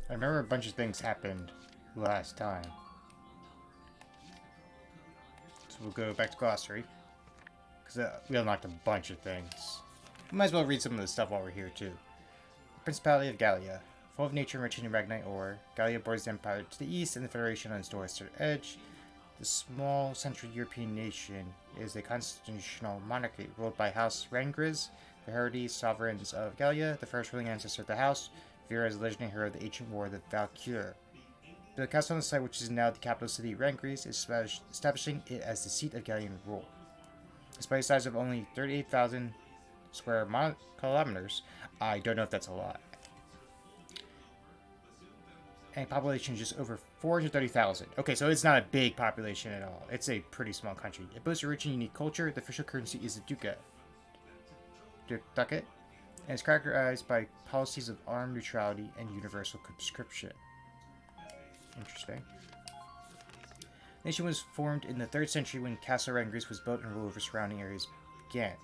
I remember a bunch of things happened last time. So we'll go back to glossary. Because we unlocked a bunch of things. We might as well read some of the stuff while we're here, too. Principality of Gallia. Full of nature enriched in Ragnite ore, Gallia borders the Empire to the east and the Federation on its northwestern edge. The small Central European nation is a constitutional monarchy ruled by House Rangriz, the hereditary sovereigns of Gallia, the first ruling ancestor of the house. Vera is a legendary hero of the ancient war, the Valkyria. The castle on the site, which is now the capital city Rangriz, is establishing it as the seat of Gallian rule. Despite a size of only 38,000 square kilometers, I don't know if that's a lot. And population just over 430,000. Okay, so it's not a big population at all. It's a pretty small country. It boasts a rich and unique culture. The official currency is the ducat, and is characterized by policies of armed neutrality and universal conscription. Interesting. The nation was formed in the 3rd century when Castle Rangris was built and rule over surrounding areas began.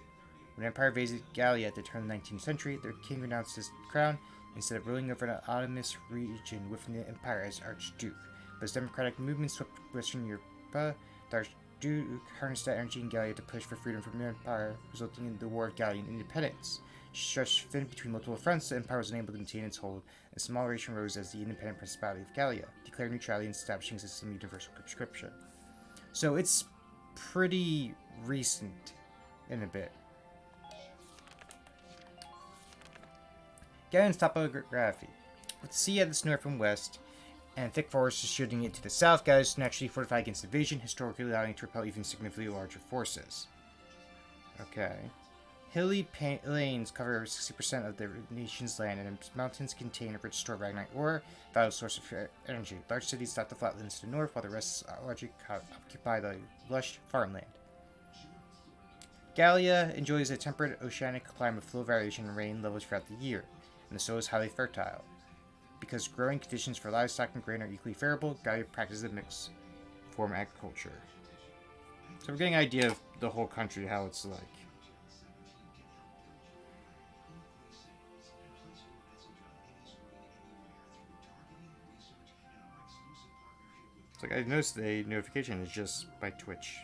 When the Empire invaded Gallia at the turn of the 19th century, their king renounced his crown instead of ruling over an autonomous region within the Empire as Archduke. But as democratic movements swept Western Europe, the Archduke harnessed that energy in Gallia to push for freedom from the Empire, resulting in the War of Gallian Independence. Stretched thin between multiple fronts, the Empire was unable to maintain its hold, and a small nation rose as the independent Principality of Gallia, declaring neutrality and establishing a system of universal conscription. So it's pretty recent in a bit. Gallian's topography. With the sea at its north and west, and thick forests shielding it to the south, Gallia is naturally fortified against invasion, historically allowing it to repel even significantly larger forces. Okay. Hilly plains cover 60% of the nation's land, and its mountains contain a rich store of Ragnite ore, a vital source of energy. Large cities dot the flatlands to the north, while the rest largely occupy the lush farmland. Gallia enjoys a temperate oceanic climate with low variation in rain levels throughout the year, and the soil is highly fertile. Because growing conditions for livestock and grain are equally favorable, Gallia practices a mixed form agriculture. So we're getting an idea of the whole country, how it's like. It's like I noticed the notification is just by Twitch.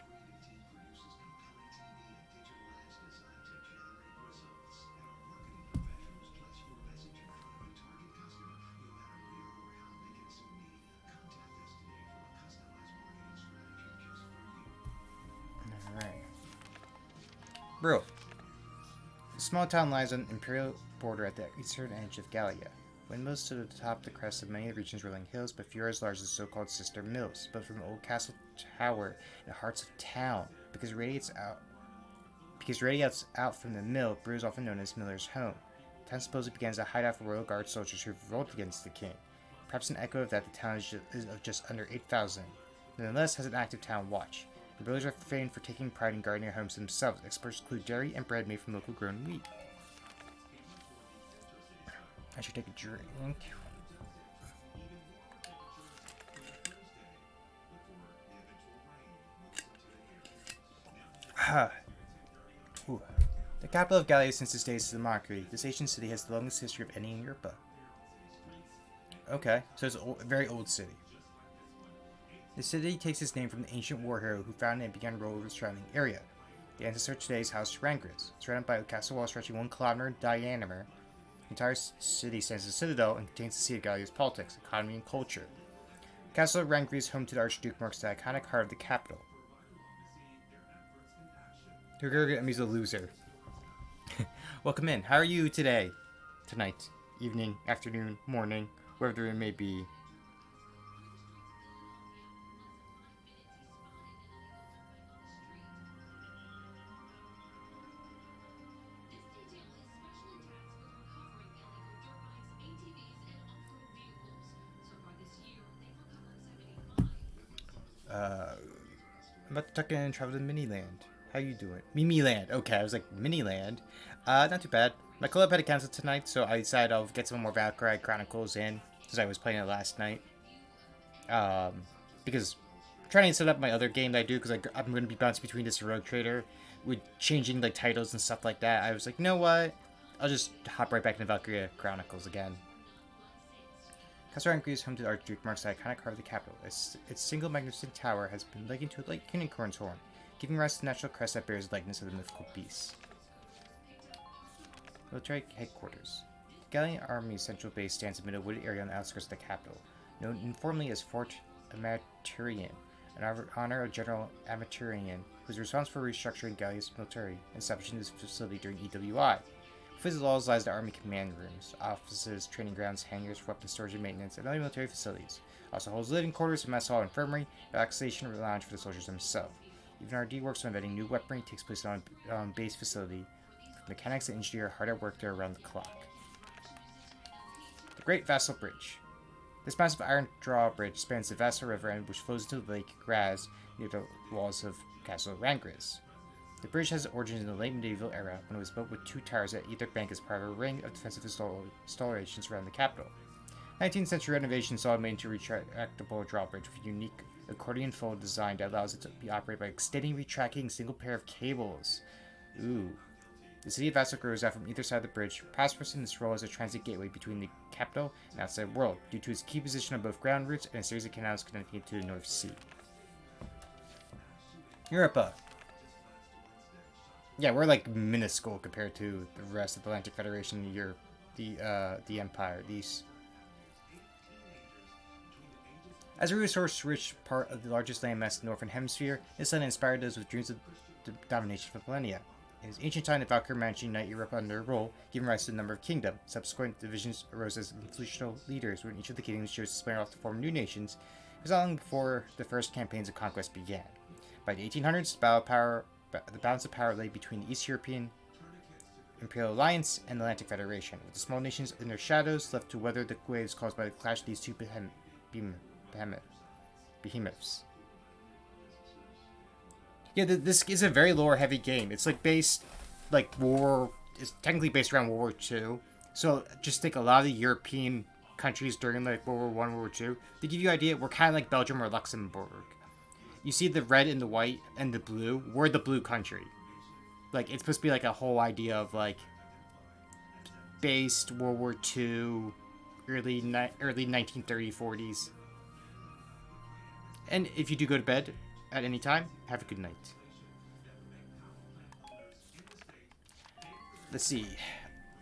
Alright. Bro. The small town lies on the imperial border at the eastern edge of Gallia. Windmills stood at the top of the crest of many regions rolling hills, but fewer as large as the so-called sister mills, built from an old castle tower in the hearts of town. Because radiates out from the mill, Brew is often known as Miller's home. The town supposedly began as a hideout for royal guard soldiers who revolted against the king. Perhaps an echo of that, the town is of just under 8,000. Nonetheless, has an active town watch. The villagers are famed for taking pride in guarding their homes themselves. Exports include dairy and bread made from local grown wheat. I should take a drink. Ooh. The capital of Gallia since its days is the Valkyria. This ancient city has the longest history of any in Europe. Okay, so it's a very old city. The city takes its name from the ancient war hero who founded it and began to rule over the surrounding area. The ancestor today is House Rangris, surrounded by a castle wall stretching 1 kilometer in diameter. The entire city stands as a citadel and contains the seat of Gallia's politics, economy, and culture. Castle Rangris, home to the Archduke, marks the iconic heart of the capital. He's a loser. Welcome in. How are you today? Tonight, evening, afternoon, morning, wherever it may be. I'm about to tuck in and travel to Miniland. How you doing? Mimiland. Okay, I was like, Miniland. Not too bad. My club had to cancel tonight, so I decided I'll get some more Valkyria Chronicles in, since I was playing it last night. Because I'm trying to set up my other game that I do, because I'm going to be bouncing between this Rogue Trader, with changing like titles and stuff like that. I was like, you know what? I'll just hop right back into Valkyria Chronicles again. Castle Angry is home to the Archduke, marks the iconic heart of the capital. Its single magnificent tower has been likened to a light unicorn's horn, giving rise to the natural crest that bears the likeness of the mythical beast. Military headquarters. The Gallian Army's central base stands amid a wooded area on the outskirts of the capital, known informally as Fort Amaturian, in honor of General Amaturian, who was responsible for restructuring Gallia's military and establishing this facility during EWI. Within the walls lies the Army command rooms, offices, training grounds, hangars for weapons storage and maintenance, and other military facilities. It also holds living quarters, a mess hall, infirmary, relaxation, and lounge for the soldiers themselves. Even R&D works on inventing new weaponry takes place on base facility. Mechanics and engineers are hard at work there around the clock. The Great Vassal Bridge. This massive iron drawbridge spans the Vassal River and which flows into the Lake Graz near the walls of Castle Rangris. The bridge has origins in the late medieval era when it was built with two towers at either bank as part of a ring of defensive installations around the capital. 19th century renovation saw it made into a retractable drawbridge with a unique accordion fold design that allows it to be operated by extending and retracting a single pair of cables. Ooh. The city of Vassal grows out from either side of the bridge, prosperous in its role as a transit gateway between the capital and outside world, due to its key position on both ground routes and a series of canals connecting it to the North Sea. Europa. Yeah, we're like minuscule compared to the rest of the Atlantic Federation, Europe, the Empire, these. As a resource-rich part of the largest landmass in the Northern Hemisphere, this land inspired those with dreams of domination for millennia. In its ancient time, the Valkyria managed to unite Europe under their rule, giving rise to a number of kingdoms. Subsequent divisions arose as influential leaders, when each of the kingdoms chose to splinter off to form new nations. It was long before the first campaigns of conquest began. By the 1800s, the balance of power lay between the East European Imperial Alliance and the Atlantic Federation, with the small nations in their shadows left to weather the waves caused by the clash of these two behemoths. Yeah, this is a very lore-heavy game. It's like based, like it's technically based around World War II. So just think a lot of the European countries during like World War I, World War II. To give you an idea, we're kind of like Belgium or Luxembourg. You see the red and the white and the blue. We're the blue country. Like it's supposed to be like a whole idea of like based World War II, early 1930s, 40s. And if you do go to bed at any time, have a good night. Let's see.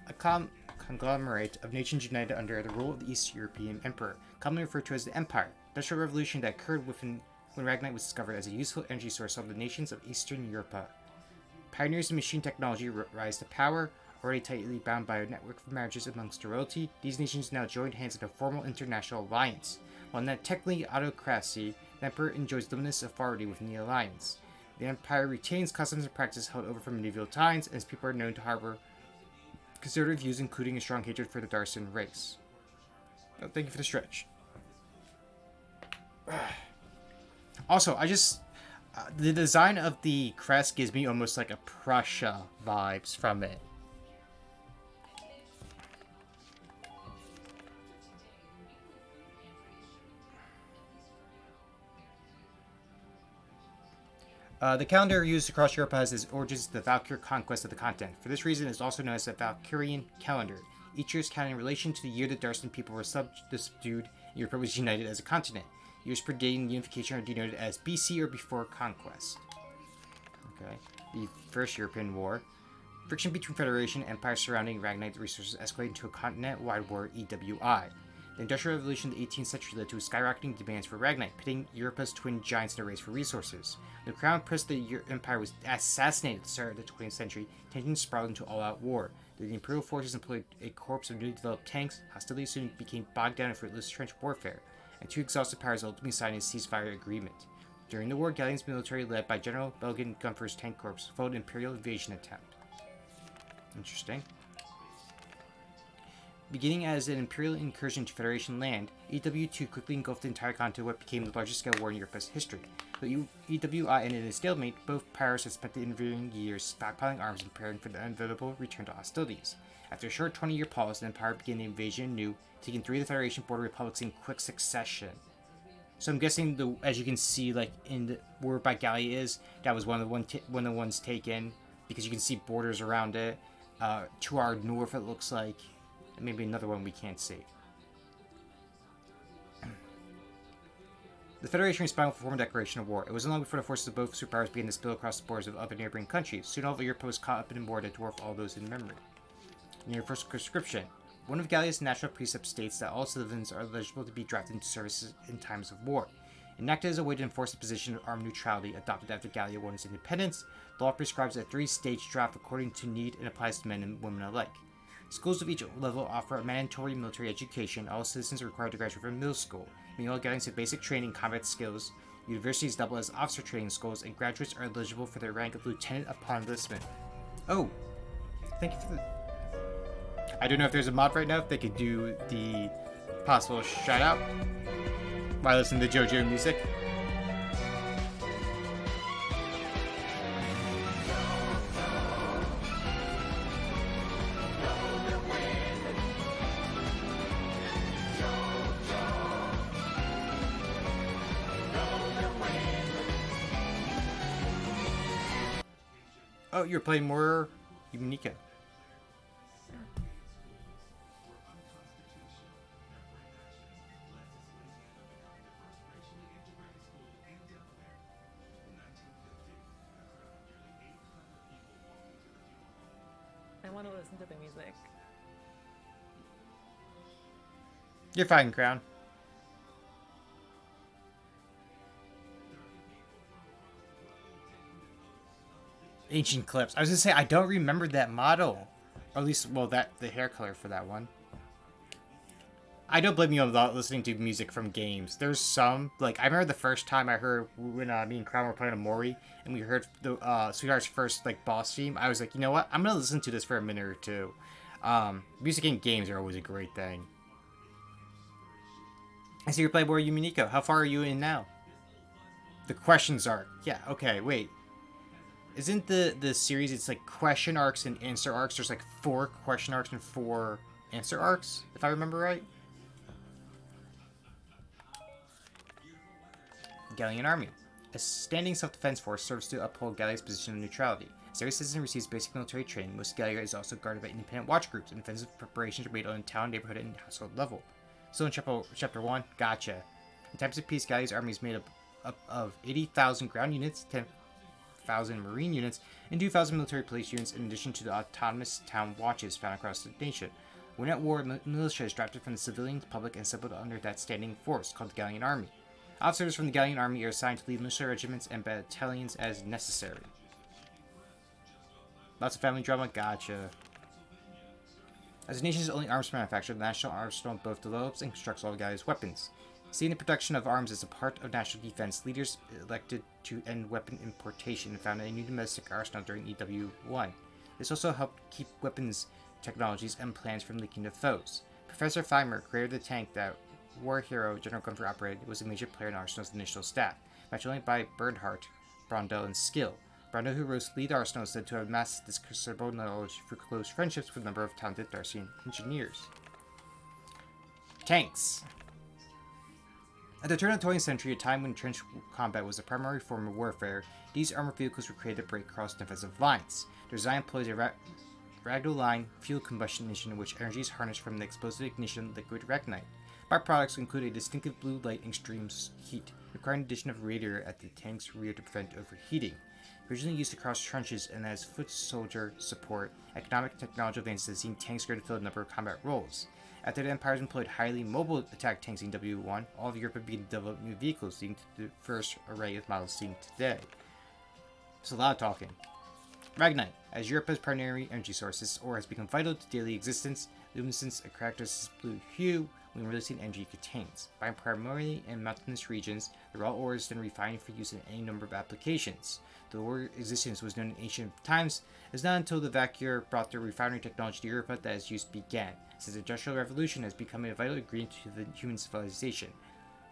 A conglomerate of nations united under the rule of the East European Emperor, commonly referred to as the Empire. The Industrial Revolution that occurred when Ragnite was discovered as a useful energy source of the nations of Eastern Europe. Pioneers in machine technology rise to power. Already tightly bound by a network of marriages amongst the royalty, these nations now joined hands in a formal international alliance. While not technically autocracy, the Emperor enjoys limitless authority within the alliance. The Empire retains customs and practices held over from medieval times, and its people are known to harbor conservative views, including a strong hatred for the Darsan race. Oh, thank you for the stretch. Also, the design of the crest gives me almost like a Prussia vibes from it. The calendar used across Europe has its origins in the Valkyria conquest of the continent. For this reason, it is also known as the Valkyrian calendar. Each year is counted in relation to the year the Darsan people were subdued and Europe was united as a continent. Years predating unification are denoted as BC or before conquest. Okay. The First European War. Friction between Federation and Empire surrounding Ragnite resources escalated into a continent-wide war, EWI. The Industrial Revolution of the 18th century led to skyrocketing demands for Ragnite, pitting Europa's twin giants in a race for resources. When the Crown Prince of the Empire was assassinated at the start of the 20th century, tensions spiraled into all-out war. The Imperial forces employed a corps of newly developed tanks, hostility soon became bogged down in fruitless trench warfare, and two exhausted powers ultimately signed a ceasefire agreement. During the war, Gallian's military, led by General Belgian Gunfer's tank corps, followed an Imperial invasion attempt. Interesting. Beginning as an Imperial incursion into Federation land, EW2 quickly engulfed the entire continent what became the largest scale war in Europe's history. Though EWI ended in a stalemate, both powers had spent the intervening years stockpiling arms and preparing for the inevitable return to hostilities. After a short 20-year pause, the Empire began the invasion anew, taking 3 of the Federation border republics in quick succession. So I'm guessing, as you can see, like in the where by Gallia is, that was one of the ones taken, because you can see borders around it. To our north, it looks like. Maybe another one we can't see. The Federation responded with a formal declaration of war. It wasn't long before the forces of both superpowers began to spill across the borders of other neighboring countries. Soon all of Europe was caught up in a war that dwarfed all those in memory. Universal conscription. One of Gallia's natural precepts states that all citizens are eligible to be drafted into services in times of war. Enacted as a way to enforce the position of armed neutrality adopted after Gallia won its independence, the law prescribes a 3-stage draft according to need and applies to men and women alike. Schools of each level offer a mandatory military education. All citizens are required to graduate from middle school. Meanwhile, getting some basic training in combat skills, universities double as officer training schools, and graduates are eligible for their rank of lieutenant upon enlistment. Oh, thank you for the... I don't know if there's a mod right now if they could do the possible shout out while listening to JoJo music. Oh, you're playing more Yuminika. I want to listen to the music. You're fine, Crown. Ancient Clips. I was gonna say, I don't remember that model. Or at least, well, the hair color for that one. I don't blame you about listening to music from games. There's some, like, I remember the first time I heard, when me and Crown were playing a Mori, and we heard the Sweetheart's first, like, boss theme, I was like, you know what? I'm gonna listen to this for a minute or two. Music in games are always a great thing. I see you're playing more Yuminiko. How far are you in now? The questions arc. Yeah, okay, wait. Isn't the series, it's like question arcs and answer arcs? There's like 4 question arcs and 4 answer arcs, if I remember right. Gallian Army. A standing self-defense force serves to uphold Gallia's position of neutrality. As every citizen receives basic military training, most Gallia is also guarded by independent watch groups, and defensive preparations are made on town, neighborhood, and household level. Still in chapter 1, gotcha. In times of peace, Gallia's army is made up of 80,000 ground units, 10,000 marine units, and 2,000 military police units, in addition to the autonomous town watches found across the nation. When at war, militia is drafted from the civilian public and assembled under that standing force, called the Gallian Army. Officers from the Gallian Army are assigned to lead militia regiments and battalions as necessary. Lots of family drama, gotcha. As the nation's only arms manufacturer, the National Arsenal both develops and constructs all Gallia's weapons. Seeing the production of arms as a part of national defense, leaders elected to end weapon importation and founded a new domestic arsenal during EW1. This also helped keep weapons technologies and plans from leaking to foes. Professor Feimer, creator of the tank that war hero General Gunther operated, was a major player in Arsenal's initial staff, matched only by Bernhardt, Brondel, and Skill. Brondel, who rose to lead Arsenal, is said to have amassed this considerable knowledge through close friendships with a number of talented Darcian engineers. Tanks. At the turn of the 20th century, a time when trench combat was the primary form of warfare, these armored vehicles were created to break across defensive lines. Their design employs a ragno-line fuel combustion engine in which energy is harnessed from the explosive ignition liquid ragnite. Byproducts include a distinctive blue light and extreme heat, requiring the addition of a radiator at the tank's rear to prevent overheating. Originally used to cross trenches and as foot soldier support, economic technology advances have seen tanks grow to fill a number of combat roles. After the Empires employed highly mobile attack tanks in W1, all of Europe began to develop new vehicles, leading to the first array of models seen today. It's a lot of talking. Ragnite. As Europe's primary energy source, this ore has become vital to daily existence. Luminescence, a characteristic blue hue, when releasing energy it contains. Found primarily in mountainous regions, the raw ore is then refined for use in any number of applications. The ore's existence was known in ancient times. It was not until the Valkyria brought their refinery technology to Europe that its use began, since the Industrial Revolution has become a vital ingredient to the human civilization.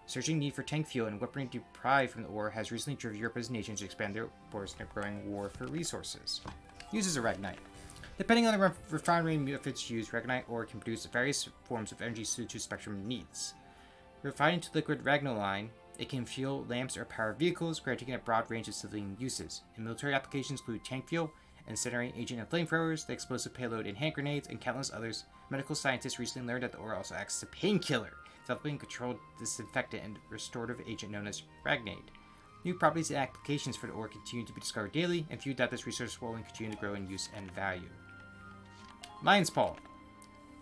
Surging need for tank fuel and weaponry deprived from the ore has recently driven Europe as nations to expand their borders in a growing war for resources. Uses of Ragnite. Depending on the refinery methods used, Ragnite ore can produce various forms of energy suited to spectrum needs. Refined into liquid ragnoline, it can fuel lamps or power vehicles, granting a broad range of civilian uses. In military applications include tank fuel, incendiary agent and flamethrowers, the explosive payload in hand grenades, and countless others. Medical scientists recently learned that the ore also acts as a painkiller. developing a controlled disinfectant and restorative agent known as Ragnade. New properties and applications for the ore continue to be discovered daily, and few doubt this resource will only continue to grow in use and value. Lion's Paw.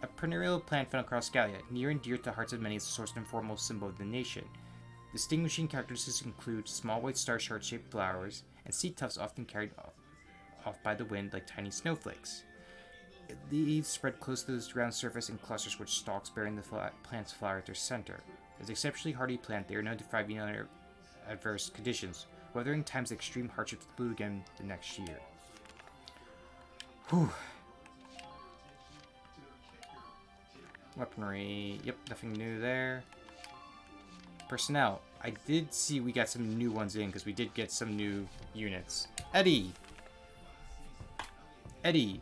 A perennial plant found across Gallia, near and dear to the hearts of many as the source and foremost symbol of the nation. Distinguishing characteristics include small white star heart-shaped flowers, and seed tufts often carried off by the wind like tiny snowflakes. Leaves spread close to the ground surface in clusters with stalks bearing the plant's flower at their center. As an exceptionally hardy plant, they are known to thrive even under adverse conditions, weathering times of extreme hardship to bloom again the next year. Whew. Weaponry. Yep, nothing new there. Personnel. I did see we got some new ones in because we did get some new units. Eddie.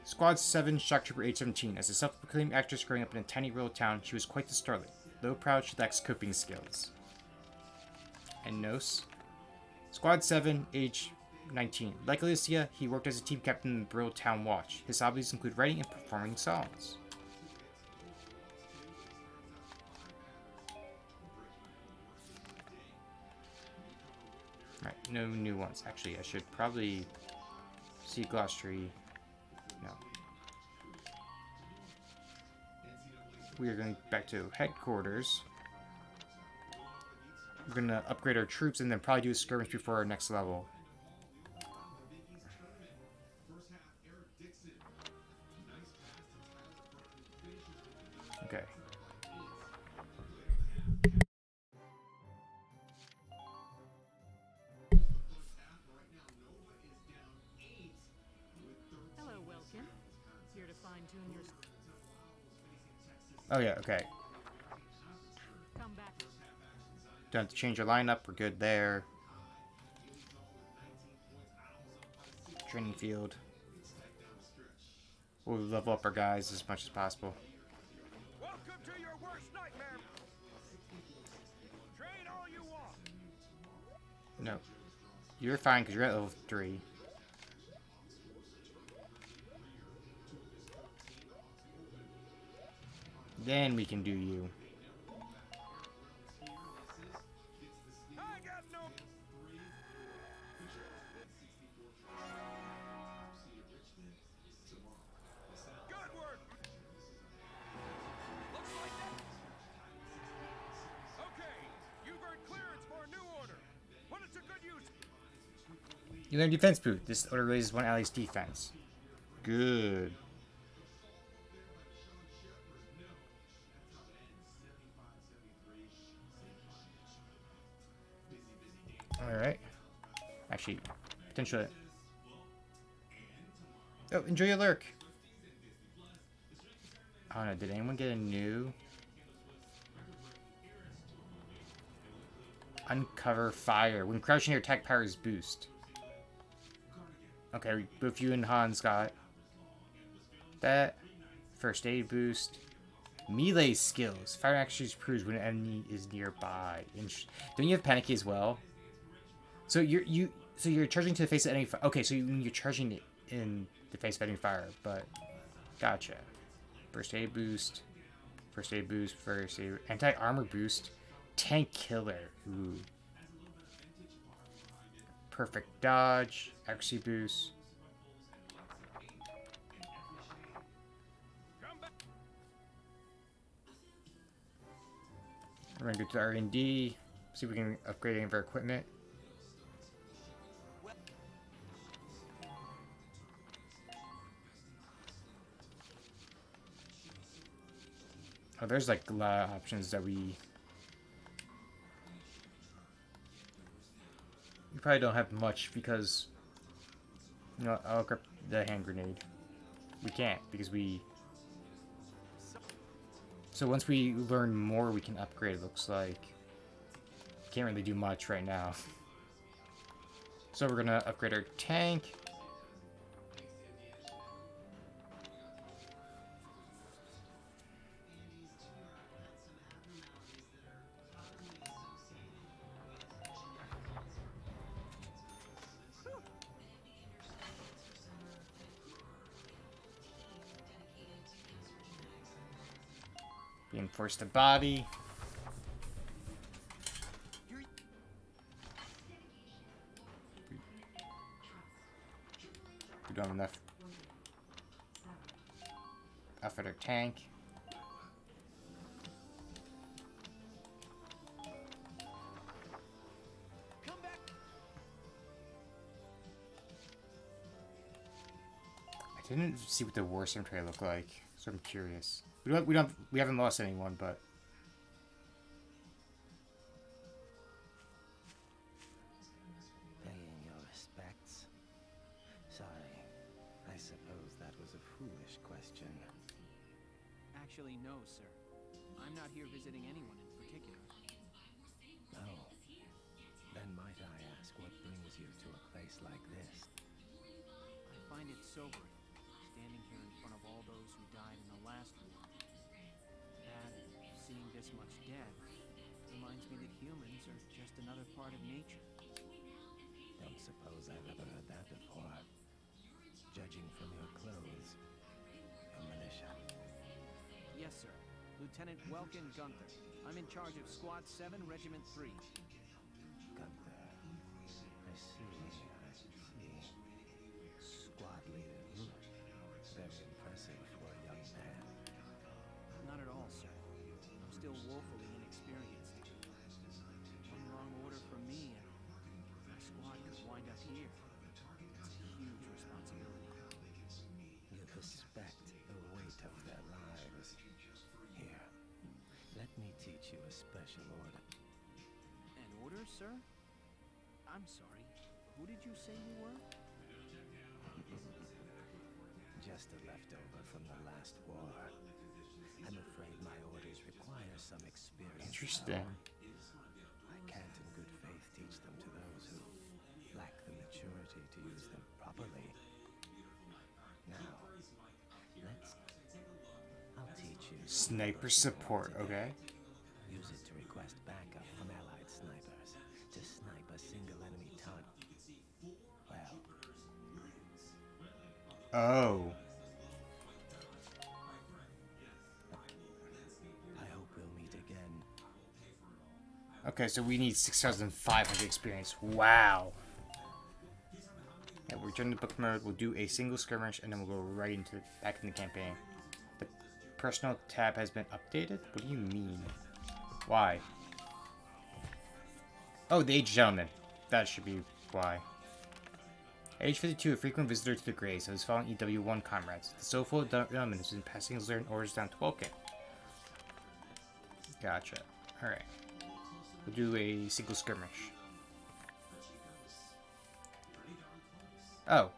Squad 7, Shock Trooper 817. As a self-proclaimed actress growing up in a tiny rural town, she was quite the starlet. Though proud, she lacks coping skills. And Nos. Squad 7, age 19. Like Alicia, he worked as a team captain in the rural town watch. His hobbies include writing and performing songs. Right, no new ones. Actually, I should probably see Glossary. No. We are going back to headquarters. We're going to upgrade our troops and then probably do a skirmish before our next level. Okay. Hello, Welkin. Here to fine-tune your... Oh yeah, okay. Come back. Don't have to change our lineup. We're good there. Training field. We'll level up our guys as much as possible. Welcome to your worst nightmare. Train all you want. No. You're fine because you're at level 3. Then we can do you. I got no. Good work. Looks like that. Okay, you've earned clearance for a new order. Put it to good use. You learn defense boot. This order raises one ally's defense. Good. Alright. Actually, potentially. Oh, enjoy your lurk. I don't know, did anyone get a new? Uncover fire. When crouching, your attack power is boost. Okay, both you and Hans got that. First aid boost. Melee skills. Fire actually proves when an enemy is nearby. Don't you have panicky as well? So you're charging to the face of enemy fire. Okay, so you're charging it in the face of enemy fire, but gotcha. First aid boost. First aid boost. First aid anti-armor boost. Tank killer. Ooh. Perfect dodge. Accuracy boost. We're gonna go to R&D. See if we can upgrade any of our equipment. Oh, there's like a lot of options that we probably don't have much because, you know, I'll equip the hand grenade. We can't because we. So once we learn more, we can upgrade. It looks like can't really do much right now. So we're gonna upgrade our tank. Reinforce the body. don't have enough. Outfit our tank. Come back. I didn't see what the war cemetery looked like, so I'm curious. We haven't lost anyone, but Paying your respects? Sorry, I suppose that was a foolish question. Actually, no, sir. I'm not here visiting anyone in particular. Oh, then might I ask what brings you to a place like this? I find it sobering, standing here in front of all those who died in the last war. And seeing this much dead reminds me that humans are just another part of nature. Don't suppose I've ever heard that before. Judging from your clothes, you're militia. Yes, sir. Lieutenant Welkin Gunther. I'm in charge of Squad 7, Regiment 3. Gunther. I see. Squad leader. Very impressive for a young man. Not at all, sir. I'm still woefully inexperienced. One wrong order from me and my squad could wind up here. It's a huge responsibility. You respect the weight of their lives. Here, let me teach you a special order. An order, sir? I'm sorry. Who did you say you were? Just a leftover from the last war. I'm afraid my orders require some experience. interesting. I can't in good faith teach them to those who lack the maturity to use them properly. Now, I'll teach you. Sniper support, okay? Use it to request backup from allied snipers to snipe a single enemy target. Well, Oh. I hope we'll meet again. Okay, so we need 6,500 experience. Wow. Yeah, we'll return to book mode. We'll do a single skirmish, and then we'll go right into back in the campaign. The personal tab has been updated? What do you mean? Why? Oh, the aged gentleman. That should be why. Age 52, a frequent visitor to the grave, so his fallen EW1 comrades. The soulful gentleman has been passing his learned orders down to Vulcan. Gotcha. Alright. We'll do a single skirmish. Oh.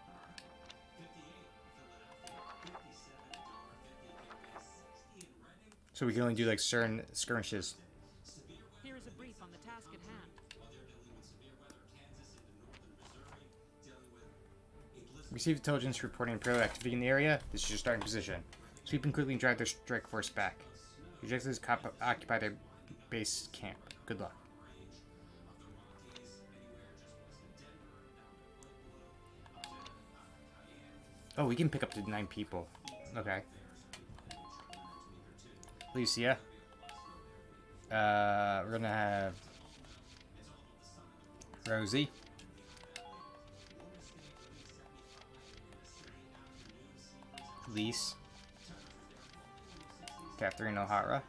So we can only do like certain skirmishes. Here is a brief on the task at hand. Receive intelligence reporting Imperial activity in the area. This is your starting position. Sweep and quickly drive their strike force back. Your objective is occupy their base camp. Good luck. Oh, we can pick up to 9 people. Okay. Lucia. We're gonna have Rosie. Lise. Catherine O'Hara.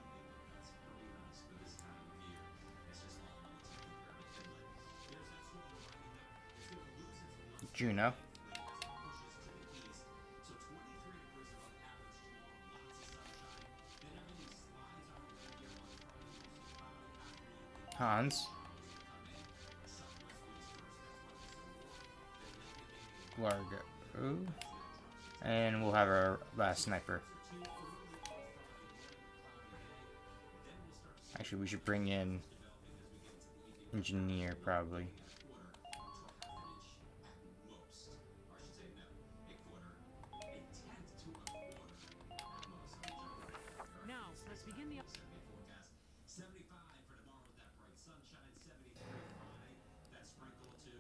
Juno. Hans. Largo. And we'll have our last sniper. Actually, we should bring in engineer, probably. Now, let's begin the...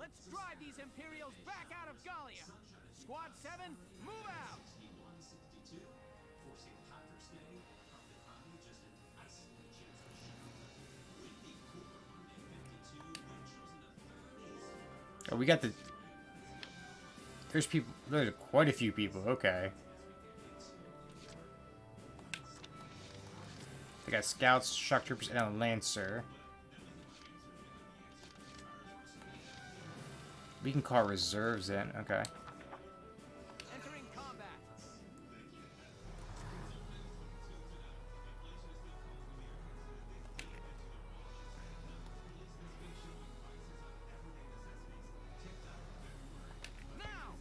Let's drive these Imperials back out of Gallia. Squad 7, move out. Oh, we got the There's people. There's quite a few people. Okay. They got scouts, shock troopers, and a lancer. We can call reserves in. Okay. Entering combat. Now.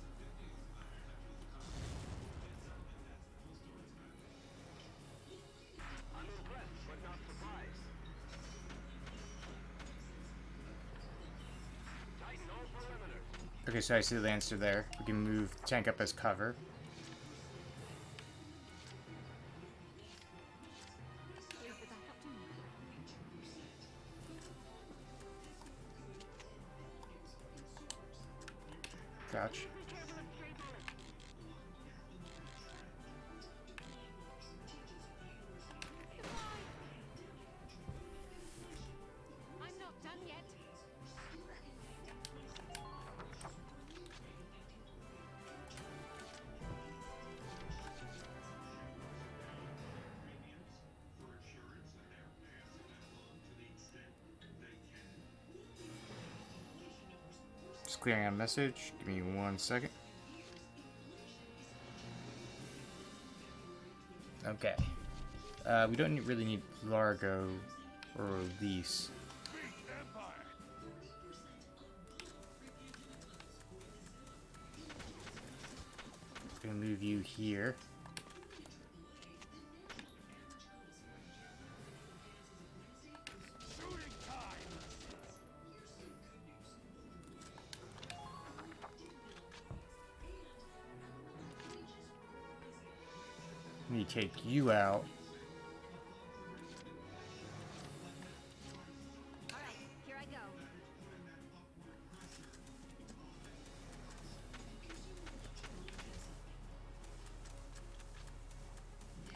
I'm impressed, but not surprised. Tighten all perimeters. Okay, so I see the lancer there. We can move tank up as cover. Here's the backup team. Crouch. I'm not done yet. Just clearing a message. Give me 1 second. Okay. We don't really need Largo or Release. Gonna move you here. Let me take you out. All right, here I go.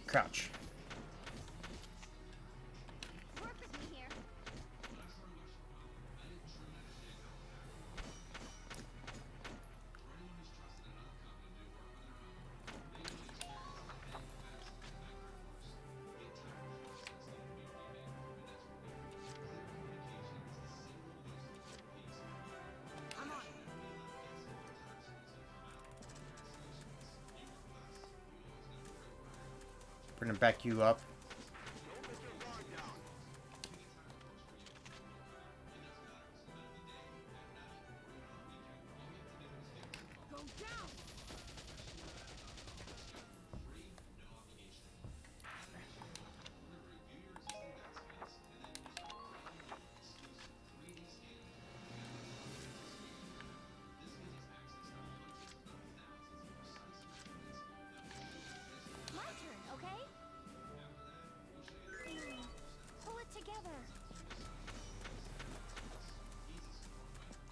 Crouch. Work with me here. I'm on. We're gonna back you up. Go down. My turn, okay? Pull it together.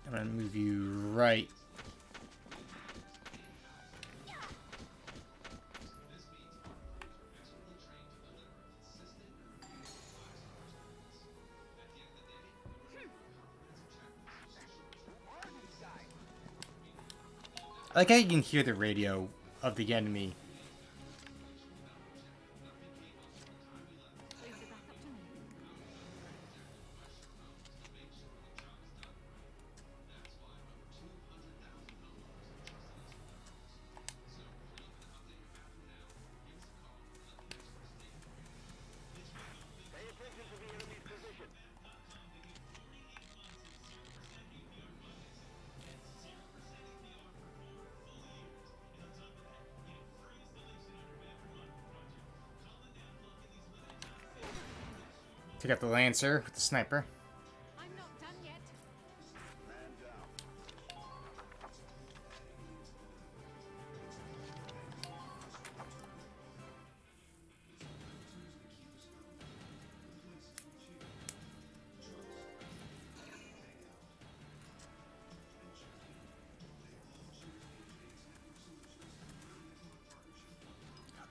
I'm gonna move you right. I like how you can hear the radio of the enemy. Here's the backup team. Pay attention to the enemy's position. Take out the lancer with the sniper. I'm not done yet. Man down.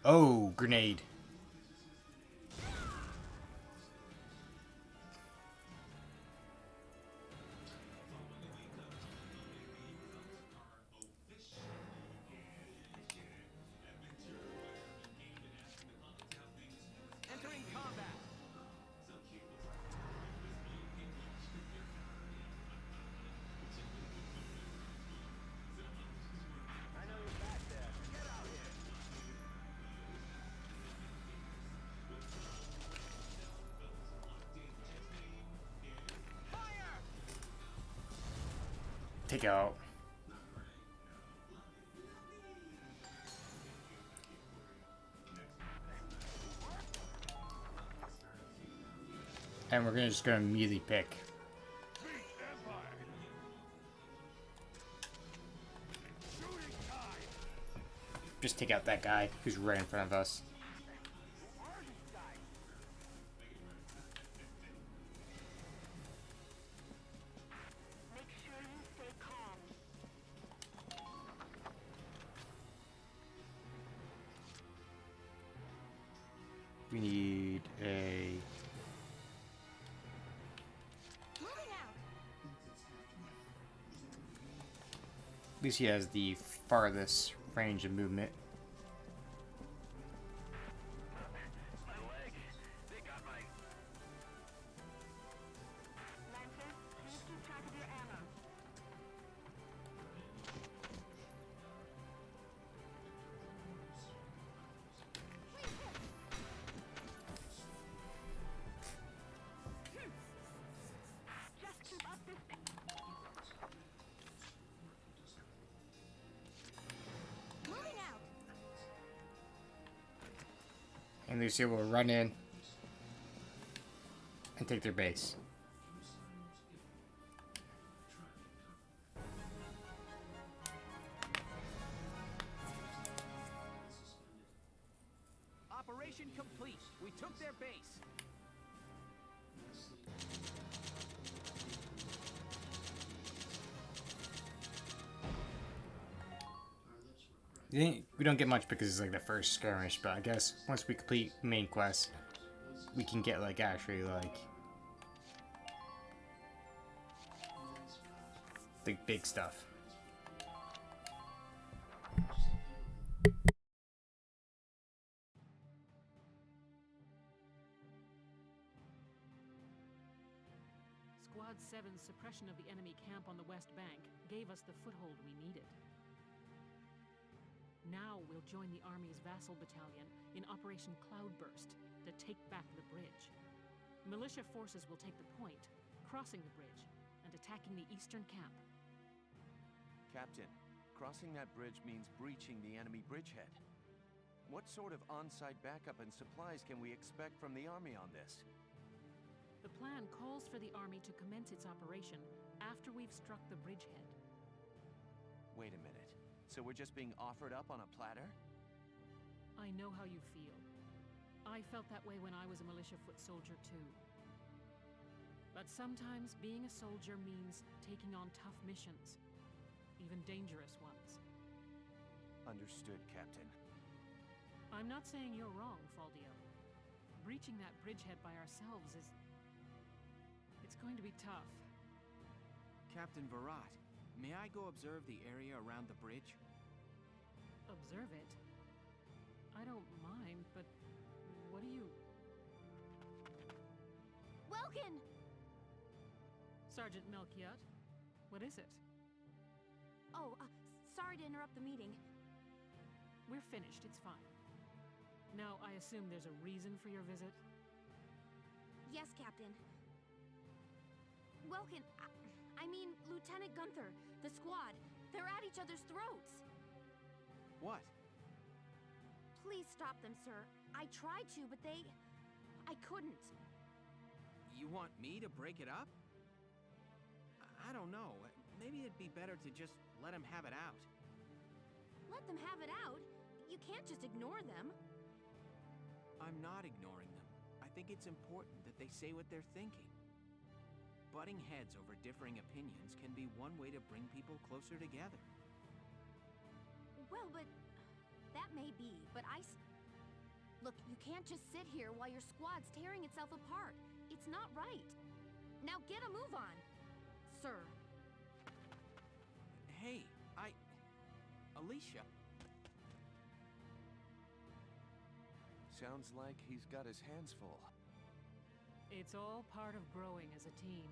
Oh, grenade. take out. And we're just gonna immediately pick. Just take out that guy who's right in front of us. Make sure you stay calm. We need a... Moving out. At least he has the farthest range of movement. My leg. They got my... Lancer, please keep track of your ammo. Just keep up this moving out. And Lucia will run in and take their base. Operation complete. We took their base. We don't get much because it's like the first skirmish, but I guess once we complete main quest, we can get like actually like the big stuff. Squad 7's suppression of the enemy camp on the West Bank gave us the foothold we needed. Now we'll join the Army's vassal battalion in Operation Cloudburst to take back the bridge. Militia forces will take the point, crossing the bridge and attacking the eastern camp. Captain, crossing that bridge means breaching the enemy bridgehead. What sort of on-site backup and supplies can we expect from the Army on this? The plan calls for the Army to commence its operation after we've struck the bridgehead. Wait a minute. So we're just being offered up on a platter? I know how you feel. I felt that way when I was a militia foot soldier too. But sometimes being a soldier means taking on tough missions, even dangerous ones. Understood, Captain. I'm not saying you're wrong, Faldio. Breaching that bridgehead by ourselves is... it's going to be tough. Captain Virat, may I go observe the area around the bridge? Observe it? I don't mind, but what do you... Welkin! Sergeant Melchiot, what is it? Oh, sorry to interrupt the meeting. We're finished, it's fine. Now, I assume there's a reason for your visit? Yes, Captain. Welkin, I mean, Lieutenant Gunther, the squad, they're at each other's throats. What? Please stop them, sir. I tried to, but I couldn't. You want me to break it up? I don't know. Maybe it'd be better to just let them have it out. Let them have it out? You can't just ignore them. I'm not ignoring them. I think it's important that they say what they're thinking. Butting heads over differing opinions can be one way to bring people closer together. Well, but... that may be, but Look, you can't just sit here while your squad's tearing itself apart. It's not right. Now get a move on, sir. Hey, Alicia. Sounds like he's got his hands full. It's all part of growing as a team.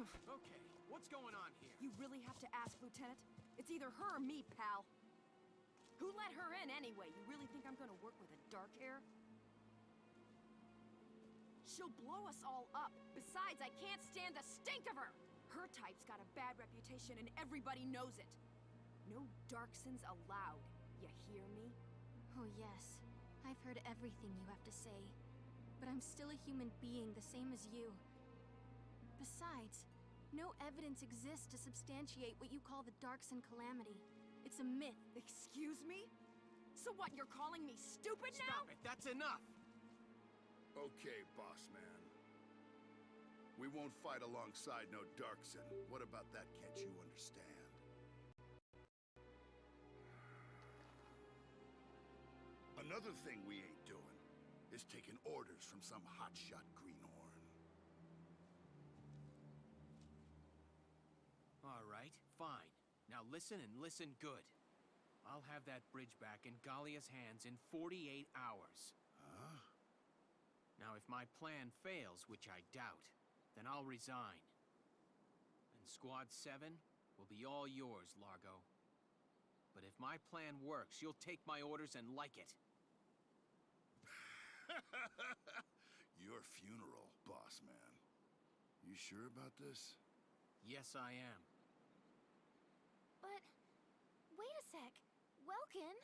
Okay, what's going on here? You really have to ask, Lieutenant? It's either her or me, pal. Who let her in anyway? You really think I'm gonna work with a dark hair? She'll blow us all up. Besides, I can't stand the stink of her! Her type's got a bad reputation and everybody knows it. No Darksons allowed. You hear me? Oh, yes. I've heard everything you have to say. But I'm still a human being, the same as you. Besides, no evidence exists to substantiate what you call the Darkson calamity. It's a myth. Excuse me? So what, you're calling me stupid now? Stop it, that's enough! Okay, boss man. We won't fight alongside no Darkson. What about that can't you understand? Another thing we ain't doing is taking orders from some hotshot greenhorn. Alright, fine. Now listen and listen good. I'll have that bridge back in Galia's hands in 48 hours. Huh? Now if my plan fails, which I doubt, then I'll resign. And Squad 7 will be all yours, Largo. But if my plan works, you'll take my orders and like it. Your funeral, boss man. You sure about this? Yes, I am. But... wait a sec. Welkin?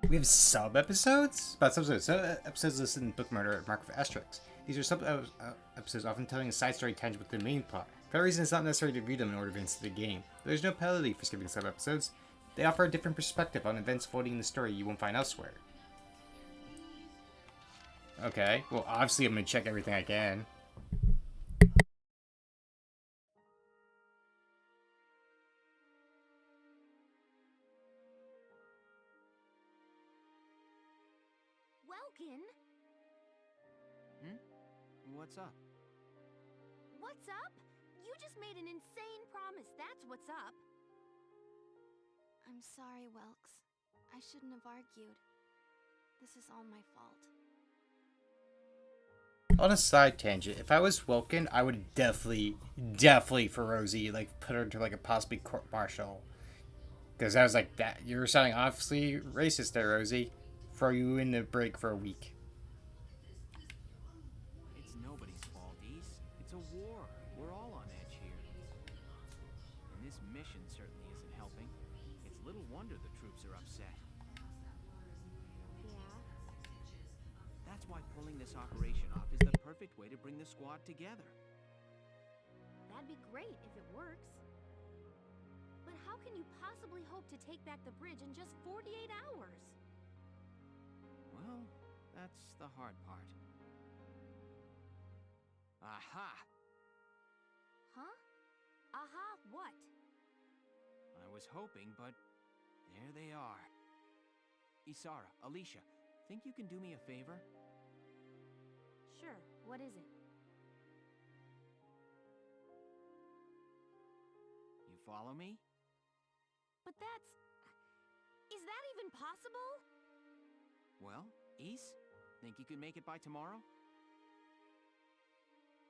We have sub-episodes? About sub-episodes. Sub-episodes listed in Book Murder marked for asterisks. These are sub-episodes often telling a side story tangent with the main plot. For that reason, it's not necessary to read them in order to advance the game. There's no penalty for skipping sub-episodes. They offer a different perspective on events floating in the story you won't find elsewhere. Okay, well obviously I'm gonna check everything I can. Welkin? What's up? What's up? You just made an insane promise, that's what's up. I'm sorry, Welks. I shouldn't have argued. This is all my fault. On a side tangent, if I was Wilkin, I would definitely for Rosie, like, put her into, like, a possibly court-martial. Because I was like, that you're sounding obviously racist there, Rosie. Throw you in the break for a week. It's nobody's fault, East. It's a war. We're all on edge here. And this mission certainly isn't helping. It's little wonder the troops are upset. Yeah? That's why pulling this operation off is the perfect way to bring the squad together. That'd be great if it works. But how can you possibly hope to take back the bridge in just 48 hours? Well, that's the hard part. Aha! Huh? Aha, what? I was hoping, but there they are. Isara, Alicia, think you can do me a favor? Sure, what is it? You follow me? But that's... is that even possible? Well, Is, think you can make it by tomorrow?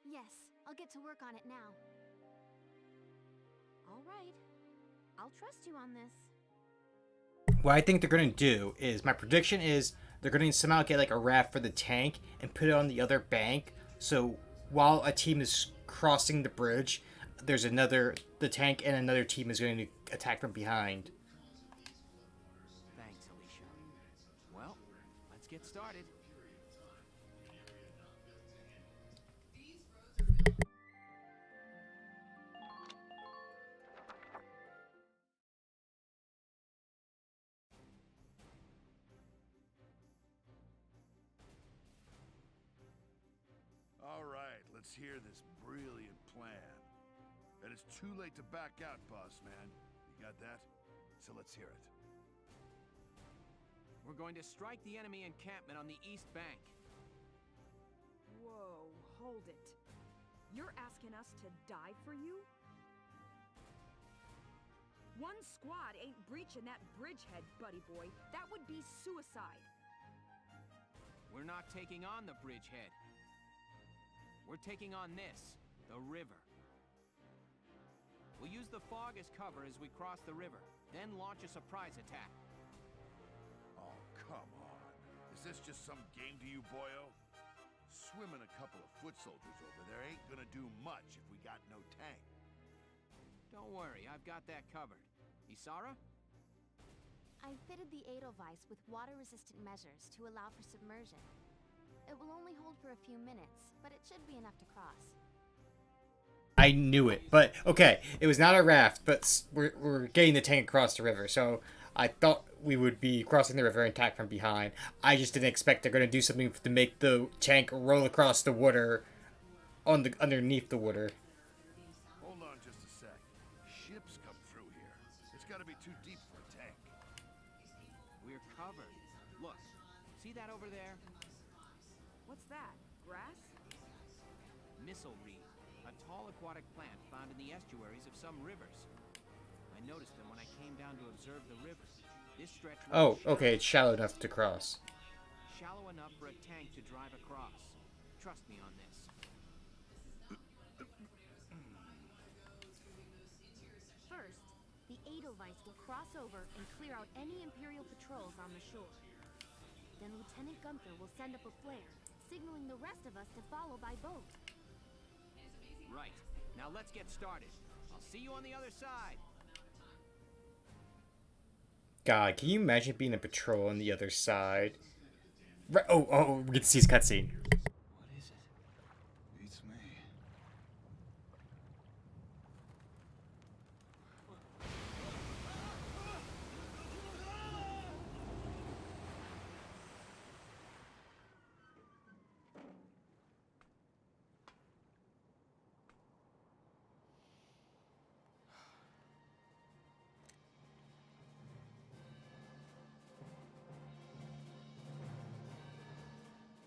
Yes, I'll get to work on it now. All right. I'll trust you on this. What I think they're going to do is, my prediction is, they're going to somehow get like a raft for the tank and put it on the other bank. So while a team is crossing the bridge, there's the tank and another team is going to attack from behind. Thanks, Alicia. Well, let's get started. All right, let's hear this brilliant plan. And it's too late to back out, boss man. You got that? So let's hear it. We're going to strike the enemy encampment on the east bank. Whoa, hold it. You're asking us to die for you? One squad ain't breaching that bridgehead, buddy boy. That would be suicide. We're not taking on the bridgehead. We're taking on this, the river. We'll use the fog as cover as we cross the river, then launch a surprise attack. Oh, come on. Is this just some game to you, boyo? Swimming a couple of foot soldiers over there ain't gonna do much if we got no tank. Don't worry, I've got that covered. Isara? I've fitted the Edelweiss with water-resistant measures to allow for submersion. It will only hold for a few minutes, but it should be enough to cross. I knew it, but okay, it was not a raft, but we're getting the tank across the river, so I thought we would be crossing the river and attack from behind. I just didn't expect they're gonna do something to make the tank roll across the water, underneath the water. Hold on just a sec. Ships come through here. It's gotta be too deep for a tank. We're covered. Look, see that over there? What's that? Grass? Missile reed, a tall aquatic plant found in the estuaries of some rivers. I noticed them when I came down to observe the river. This stretch Oh, runs shallow- okay, it's shallow enough to cross. Shallow enough for a tank to drive across. Trust me on this. First, the Edelweiss will cross over and clear out any Imperial patrols on the shore. Then Lieutenant Gunther will send up a flare, signaling the rest of us to follow by boat. Right. Now let's get started. I'll see you on the other side. God, can you imagine being a patrol on the other side? Right, oh, we get to see his cutscene. What is it? Beats me.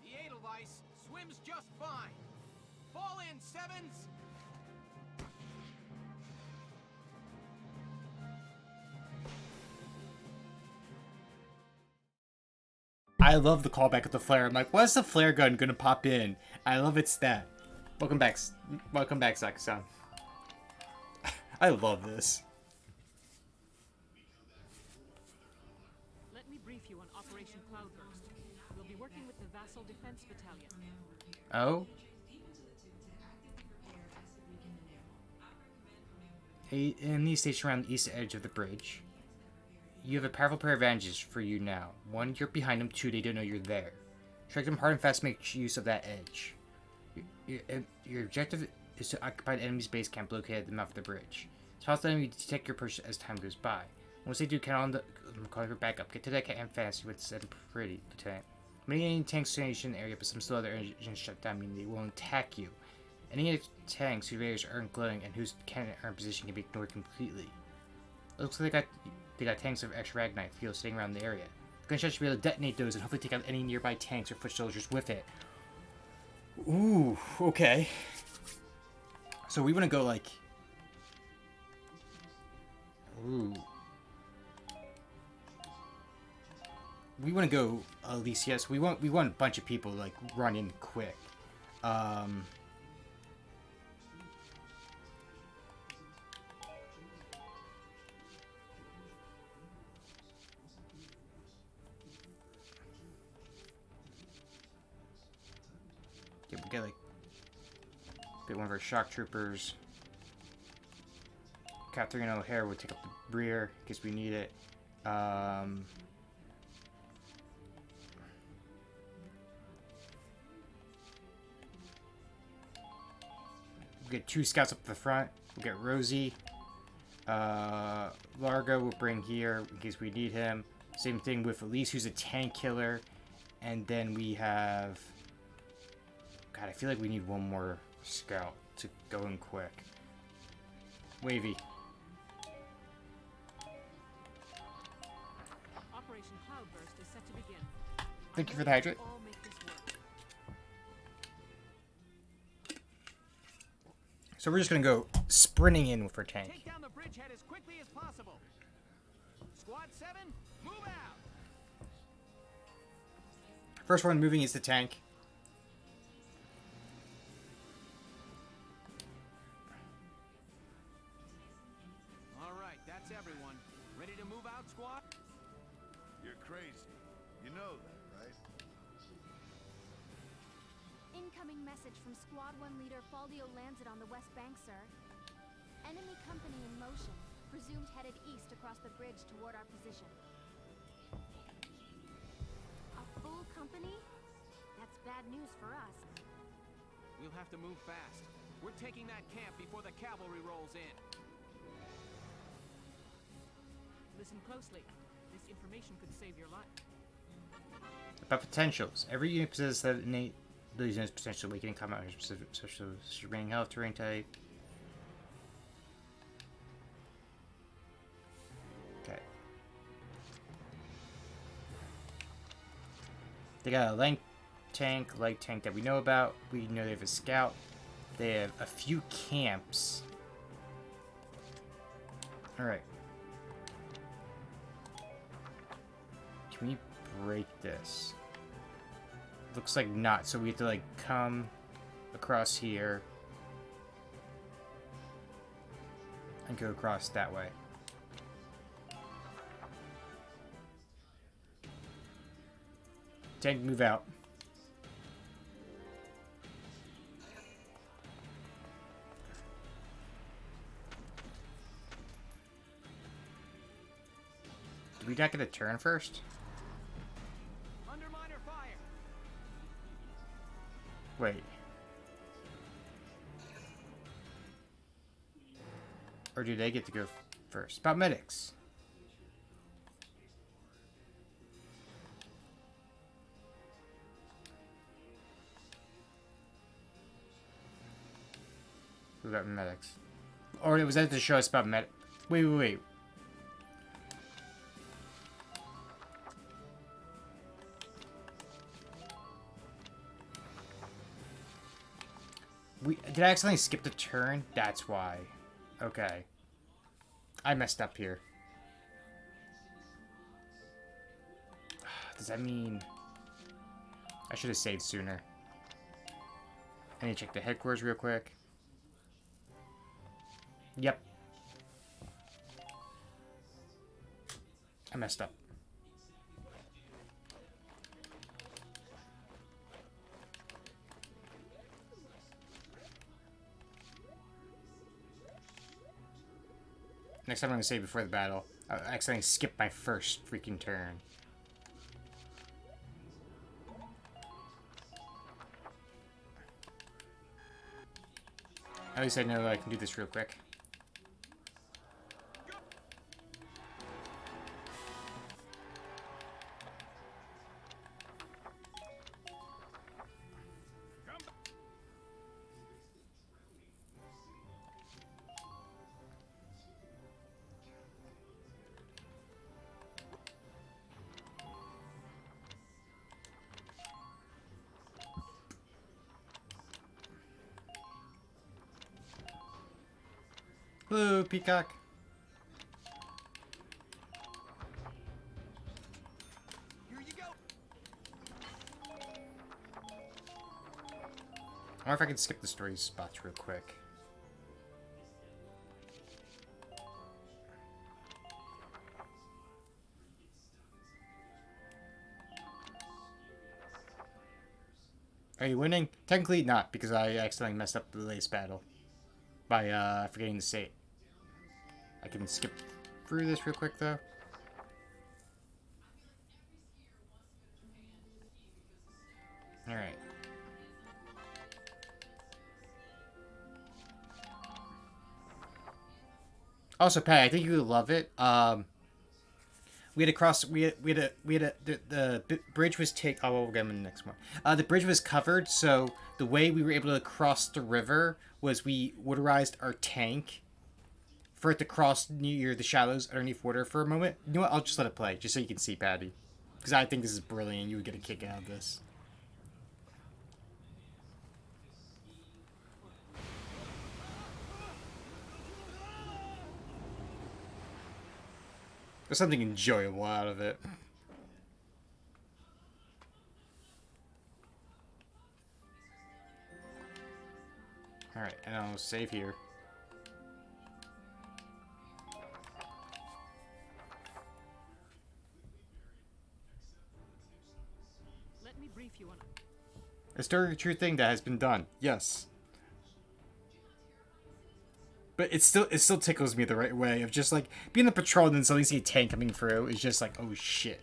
The Edelweiss swims just fine. Fall in, Sevens! I love the callback of the flare. I'm like, what's the flare gun gonna pop in? I love its stat. Welcome back, Zach-san. I love this. Let me brief you on Operation Cloudburst. We'll be working with the Vassal Defense Battalion. Oh? Enemy stationed around the east edge of the bridge. You have a powerful pair of advantages for you now. One, you're behind them. Two, they don't know you're there. Strike them hard and fast, make use of that edge. Your objective is to occupy the enemy's base camp located at the mouth of the bridge. It's possible the enemy to detect your approach as time goes by. Once they do, count on the call for backup. Get to that camp fast with them pretty, Lieutenant. Many enemy tanks station area, but some still other engines shut down, meaning they won't attack you. Any tanks whose radars aren't glowing and whose cannon aren't positioned can be ignored completely. It looks like they got tanks of extra Ragnite fuel sitting around the area. The gunshot should be able to detonate those and hopefully take out any nearby tanks or foot soldiers with it. Ooh, okay. So we want to go like... Ooh. We want to go, at least, yes, we want a bunch of people, like, run in quick. Yeah, we get, like, get one of our shock troopers. Catherine O'Hare would take up the rear, in case we need it. We'll get 2 scouts up the front. We'll get Rosie. Largo will bring here in case we need him. Same thing with Elise, who's a tank killer. And then we have... God, I feel like we need one more scout to go in quick. Wavy. Operation Cloudburst is set to begin. Thank you for the hydrate. All make this work. So we're just gonna go sprinting in with our tank. Take down the bridgehead as quickly as possible. Squad 7, move out! First one moving is the tank. All right, that's everyone. Ready to move out, squad? You're crazy. You know that, right? Incoming message from Squad 1 leader Faldio Lancet on the West Bank, sir. Enemy company in motion. Presumed headed east across the bridge toward our position. A full company? That's bad news for us. We'll have to move fast. We're taking that camp before the cavalry rolls in. Listen closely. This information could save your life. About potentials. Every unit possesses that innate abilities and potential awakening combat specific social remaining health, terrain type. Okay. They got a light tank that we know about. We know they have a scout. They have a few camps. Alright. Can we break this? Looks like not, so we have to like come across here and go across that way. Tank, move out. Did we not get a turn first? Underminer fire! Wait. Or do they get to go first? About medics. What about medics? Or was that to show us about med? Wait. Did I accidentally skip the turn? That's why. Okay. I messed up here. Does that mean I should have saved sooner? I need to check the headquarters real quick. Yep. I messed up. Next time I'm going to save before the battle. I accidentally skipped my first freaking turn. At least I know I can do this real quick. Hello, Peacock. Here you go! I wonder if I can skip the story spots real quick. Are you winning? Technically not, because I accidentally messed up the latest battle by forgetting to save. I can skip through this real quick though. Alright. Also, Pat, I think you would love it. We had to cross. The bridge was Oh, we'll get in the next one. The bridge was covered, so the way we were able to cross the river was we waterized our tank for it to cross near the shallows underneath water for a moment. You know what? I'll just let it play, just so you can see, Patty, because I think this is brilliant. You would get a kick out of this. There's something enjoyable out of it. And I'll save here. Let me brief you on it. A story of true thing that has been done. Yes. But it still tickles me the right way of just like being a patrol and then suddenly see a tank coming through is just like, oh shit.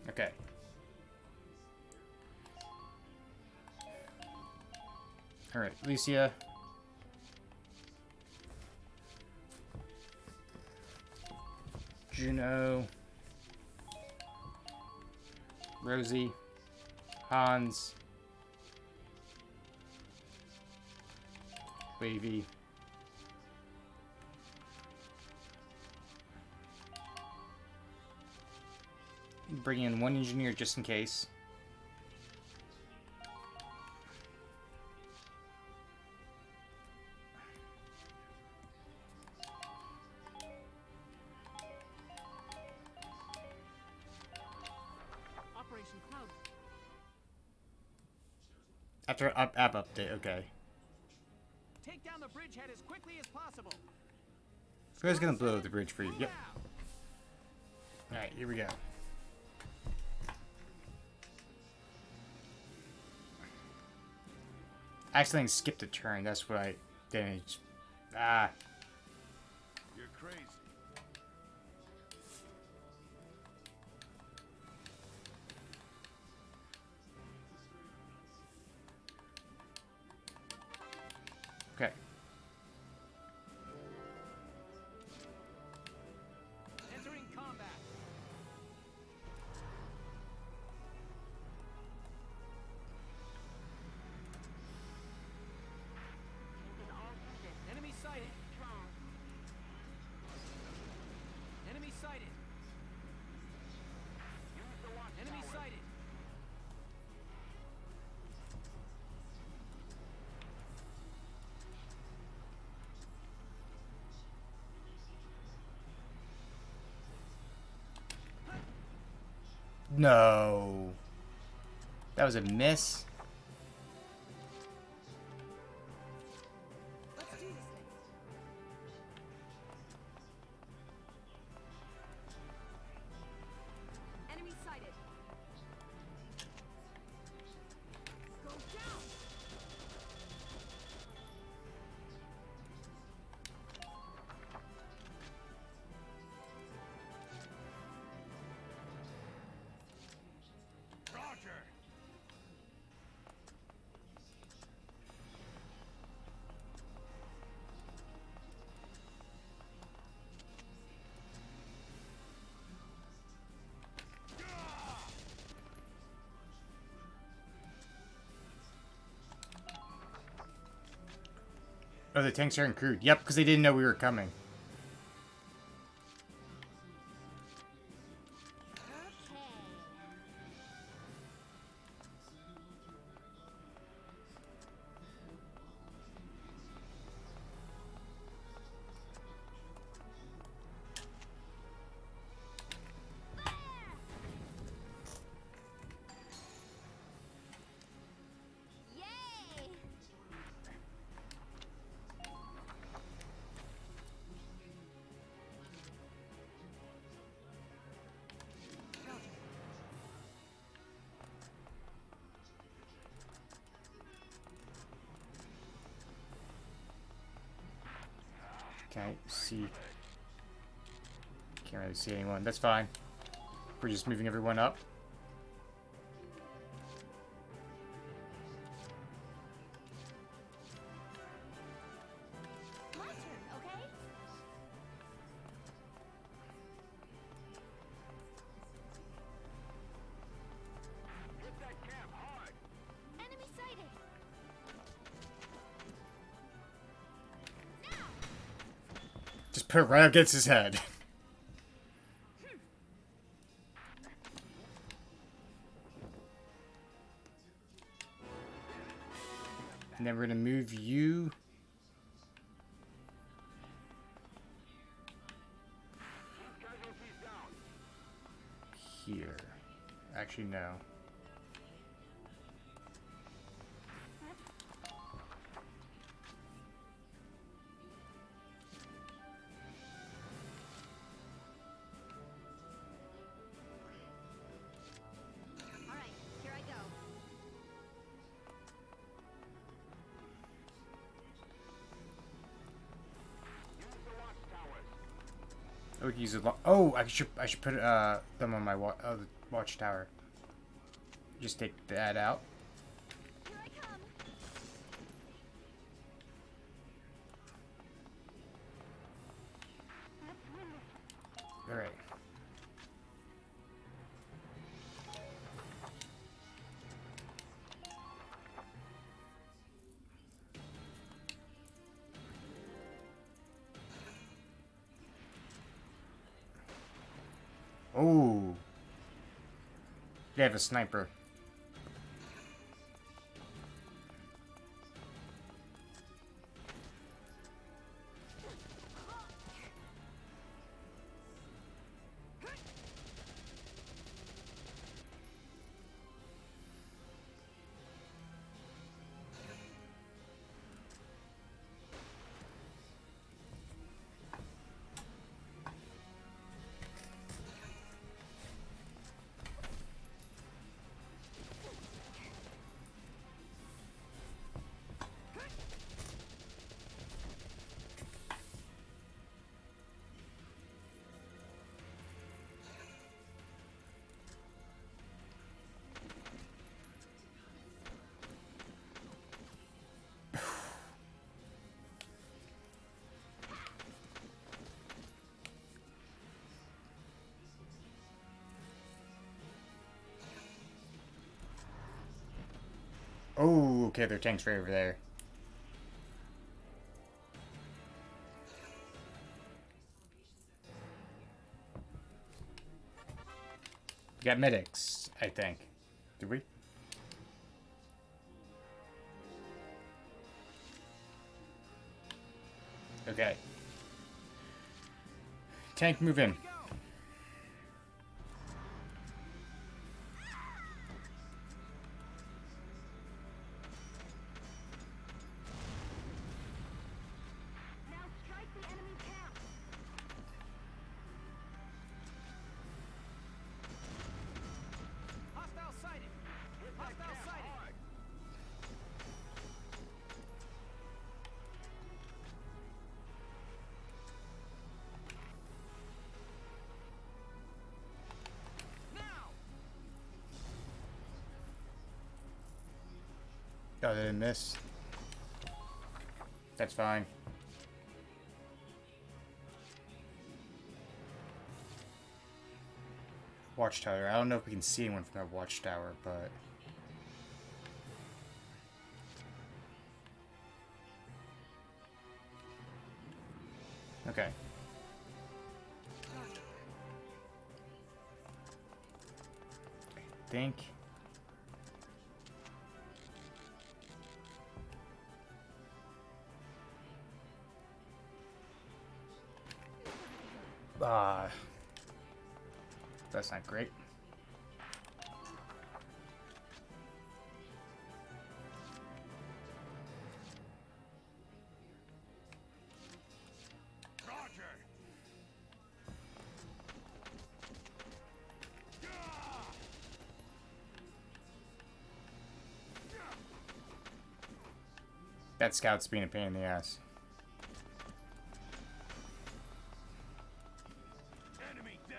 Okay. Alright, Alicia. Juno. Rosie. Hans. Wavy. Bring in one engineer just in case. Operation Cloud. After app update, okay. Take down the bridgehead as quickly as possible. Who's gonna blow the bridge for you? Yep. Alright, here we go. I accidentally skipped a turn, that's what I damaged. Ah. You're crazy. Okay. Entering combat. Enemy sighted. Enemy sighted. Enemy sighted. No. That was a miss. Let's do this thing. Enemy sighted. Go down. Roger. Oh, the tanks aren't crewed. Yep, because they didn't know we were coming. Yay! Can't see. Can't really see anyone. That's fine. We're just moving everyone up. My turn, okay? Hit that camp hard. Enemy sighted. Just put it right up against his head. And then we're gonna move you. Here. Actually, no. Oh, we can use it. Oh, I should put them on my watchtower. Just take that out. Here I come. All right. Oh. They have a sniper. Oh, okay, their tank's right over there. We got medics, I think. Did we? Okay. Tank, move in. Now strike the enemy camp. Hostile sighted! Hostile sighted! Now! Oh, they didn't miss. That's fine. Watchtower. I don't know if we can see anyone from that watchtower, but... Okay. I think... that's not great. Roger. That scout's being a pain in the ass. Enemy there.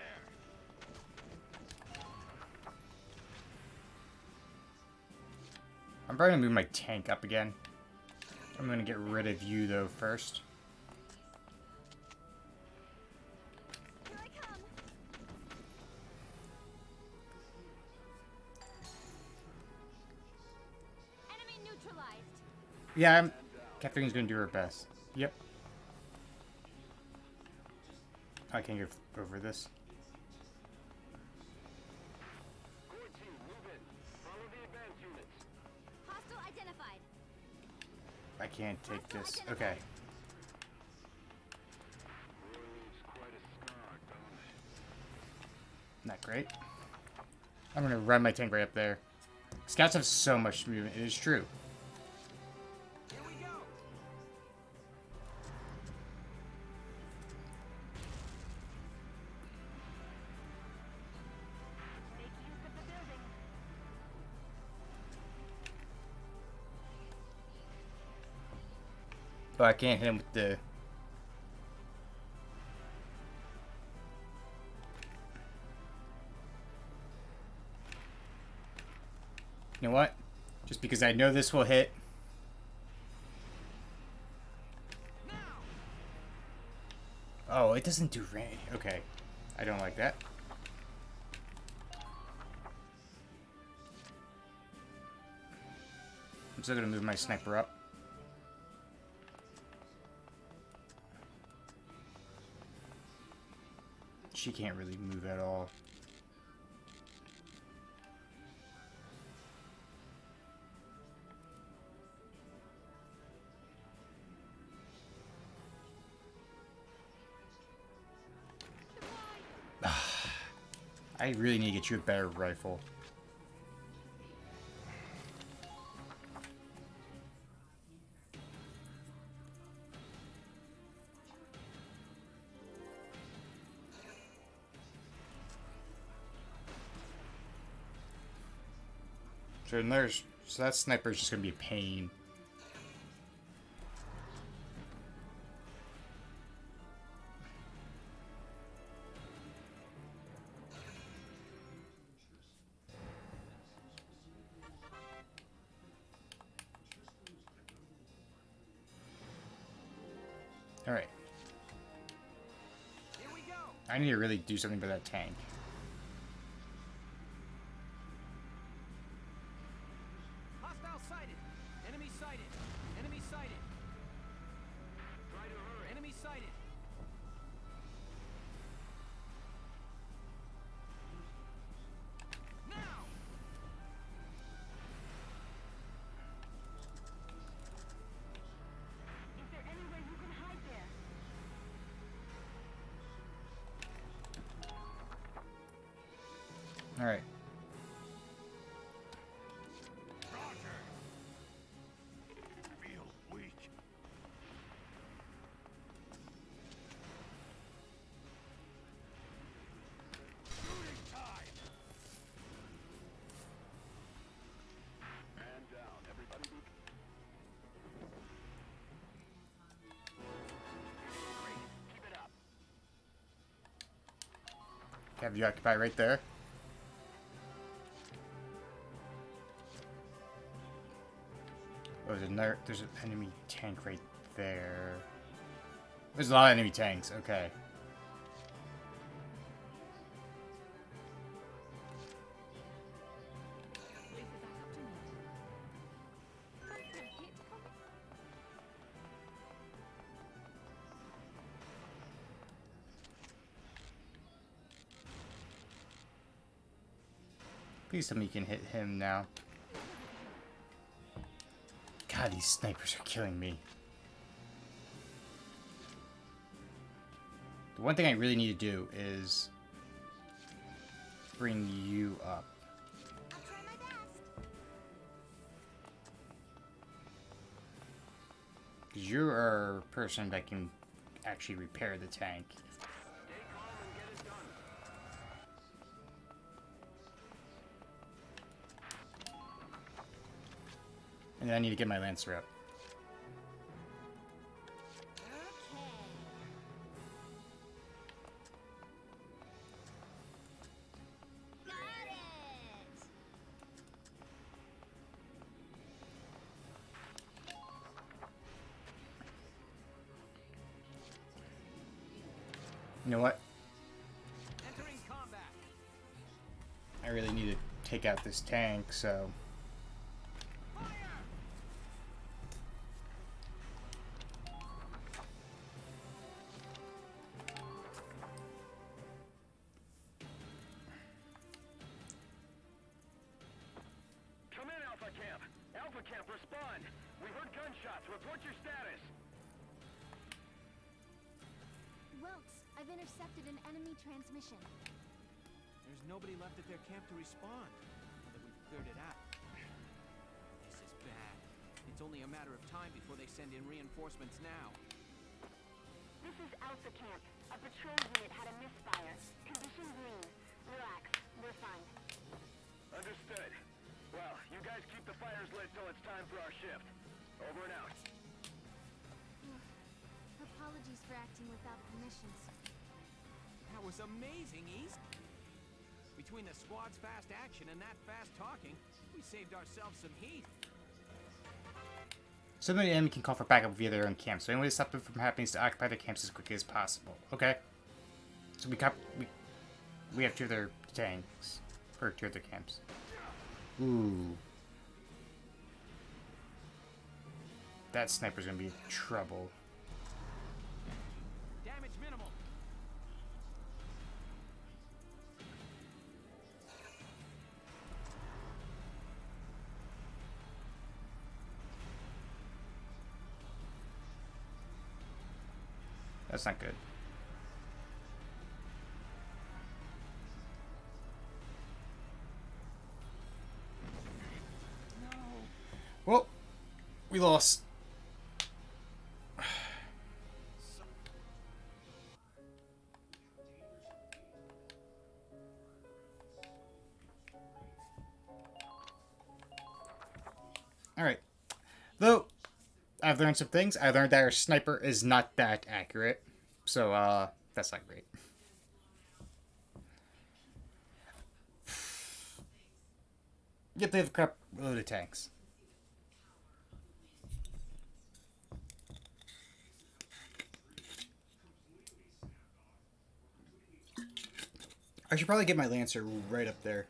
I'm probably gonna move my tank up again. I'm gonna get rid of you though first. Here I come. Enemy neutralized. Yeah, Catherine's gonna do her best. Yep. I can't get over this. Hostile identified. I can't take this. Okay. Not great. I'm gonna run my tank right up there. Scouts have so much movement. It is true. Here we go! Make use of the building. Oh, I can't hit him with the... You know what? Just because I know this will hit. Oh, it doesn't do rain. Okay. I don't like that. I'm still gonna move my sniper up. She can't really move at all. I really need to get you a better rifle. So that sniper's just gonna be a pain. Alright. Here we go. I need to really do something for that tank. Hostile sighted. Enemy sighted. Enemy sighted. Try to hurry. Enemy sighted. Now. Is there anywhere you can hide there? Alright. Roger. Feel weak. Shooting time. Man down, everybody. Great. Keep it up. Have you occupy right there? Oh, there's an enemy tank right there. There's a lot of enemy tanks. Okay. Wait for backup to me. That's a hit coming. Please tell me you can hit him now. God, these snipers are killing me. The one thing I really need to do is bring you up. I'll try my best. Because you are a person that can actually repair the tank. Stay calm and get it done. And then I need to get my Lancer up. Okay. Got it. You know what? Entering combat. I really need to take out this tank, so... Fire! Come in, Alpha Camp. Alpha Camp, respond. We heard gunshots. Report your status. Wilkes, I've intercepted an enemy transmission. There's nobody left at their camp to respond, now that we've cleared it out. This is bad. It's only a matter of time before they send in reinforcements now. This is Alpha Camp. A patrol unit had a misfire. Condition green. Relax. We're fine. Understood. Well, you guys keep the fires lit till it's time for our shift. Over and out. Apologies for acting without permissions. That was amazing, East. Between the squad's fast action and that fast talking, We saved ourselves some heat. Some of the enemy can call for backup via their own camps, so any way to stop them from happening is to occupy their camps as quickly as possible. Okay? So we have 2 of their tanks. Or 2 of their camps. Ooh. That sniper's gonna be in trouble. Damage minimal. That's not good. Well, we lost. Alright. Though, I've learned some things. I learned that our sniper is not that accurate. So, that's not great. Yet they have a crap load of tanks. I should probably get my Lancer right up there.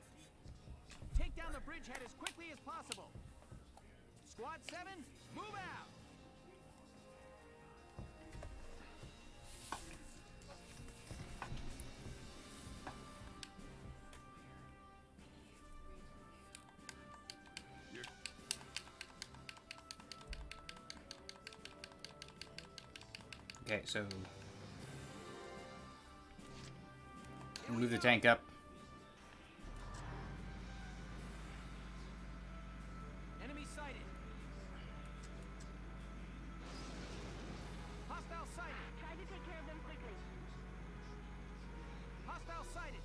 Take down the bridgehead as quickly as possible. Squad 7, move out. Okay, so move the tank up. Enemy sighted. Hostile sighted. Try to take care of them quickly. Hostile sighted.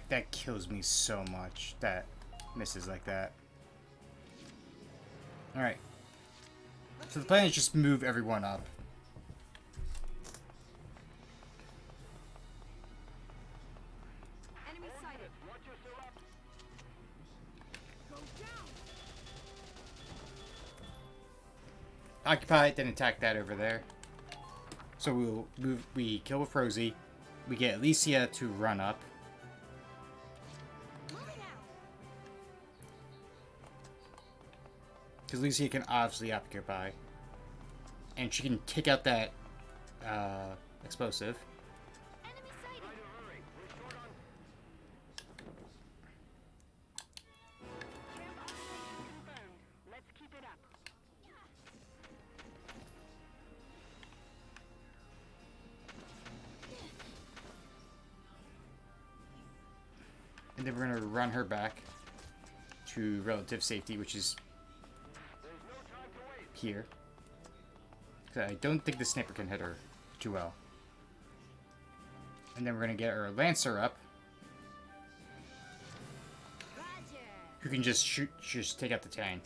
That kills me so much. That misses like that. Alright. So the plan is just move everyone up. Enemy sighted. Go down. Occupy it, then attack that over there. So we'll move. We kill with Rosie. We get Alicia to run up. Because Alicia can obviously occupy. And she can kick out that explosive. Enemy sighted. Camp occupation confirmed. Let's keep it up. And then we're going to run her back to relative safety, which is here. 'Cause I don't think the sniper can hit her too well. And then we're going to get our Lancer up, who can just just take out the tank.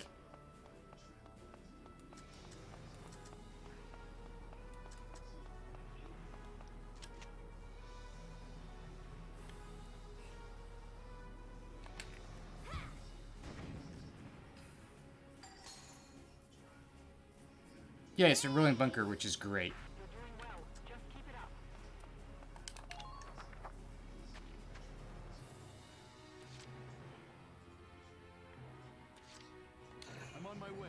Yeah, it's a rolling bunker, which is great. You're doing well. Just keep it up. I'm on my way.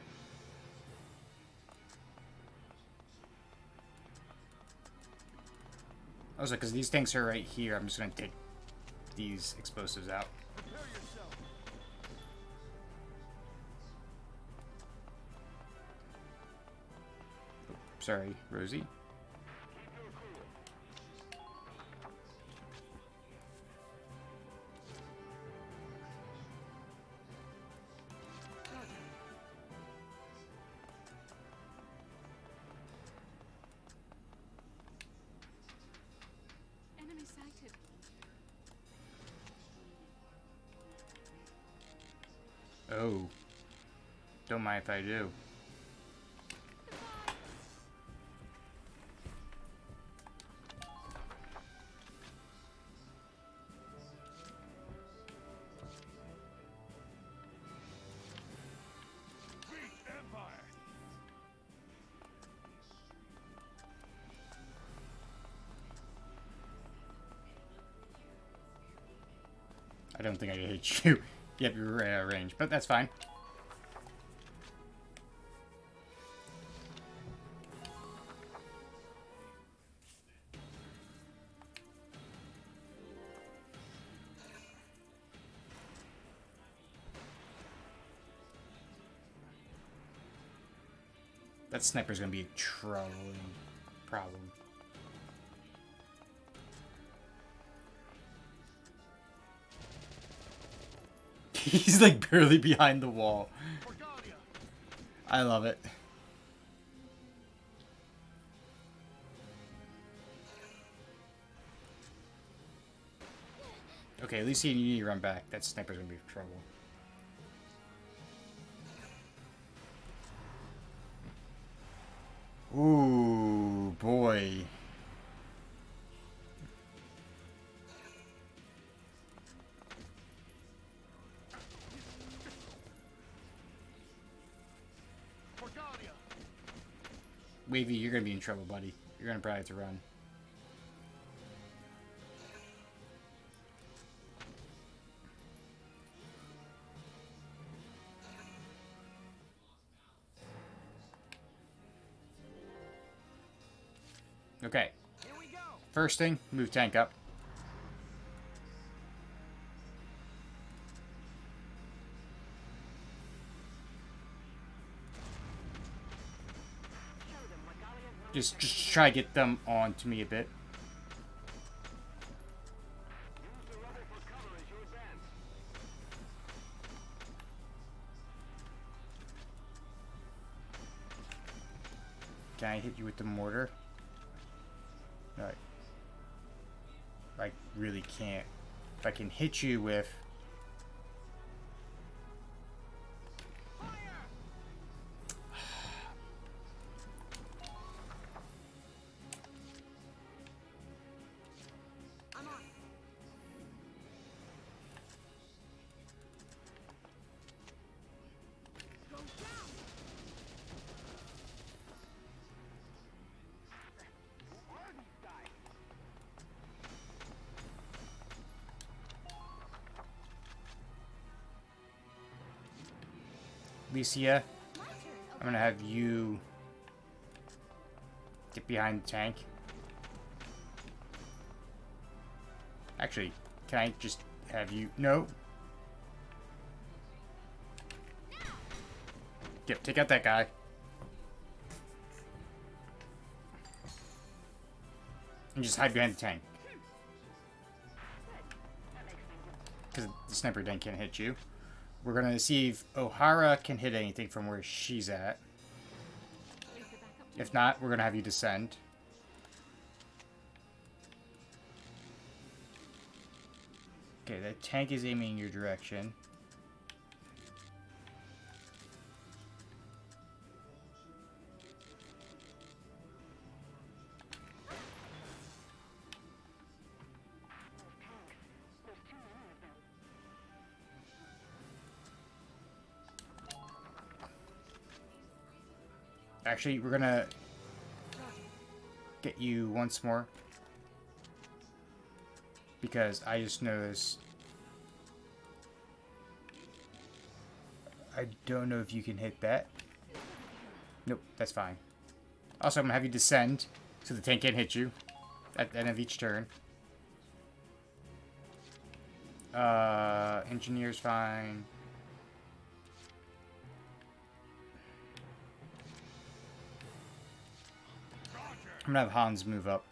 Also, because these tanks are right here, I'm just going to take these explosives out. Prepare yourself. Sorry, Rosie. Enemy sighted. Oh. Don't mind if I do. I don't think I can hit you. Yep, you're right out of range, but that's fine. That sniper's gonna be a troubling problem. He's like barely behind the wall. I love it. Okay, at least you need to run back. That sniper's gonna be in trouble. Ooh, boy. Wavy, you're gonna be in trouble, buddy. You're gonna probably have to run. Okay. Here we go. First thing, move tank up. Just try to get them onto me a bit. Can I hit you with the mortar? No, I really can't. If I can hit you with... Alicia, I'm gonna have you get behind the tank. Actually, can I just have you... No. Yep, take out that guy. And just hide behind the tank. Because the sniper then can't hit you. We're gonna see if O'Hara can hit anything from where she's at. If not, we're gonna have you descend. Okay, that tank is aiming in your direction. Actually, we're gonna get you once more. Because I just noticed... I don't know if you can hit that. Nope, that's fine. Also, I'm gonna have you descend so the tank can't hit you at the end of each turn. Engineer's fine. I'm gonna have Hans move up.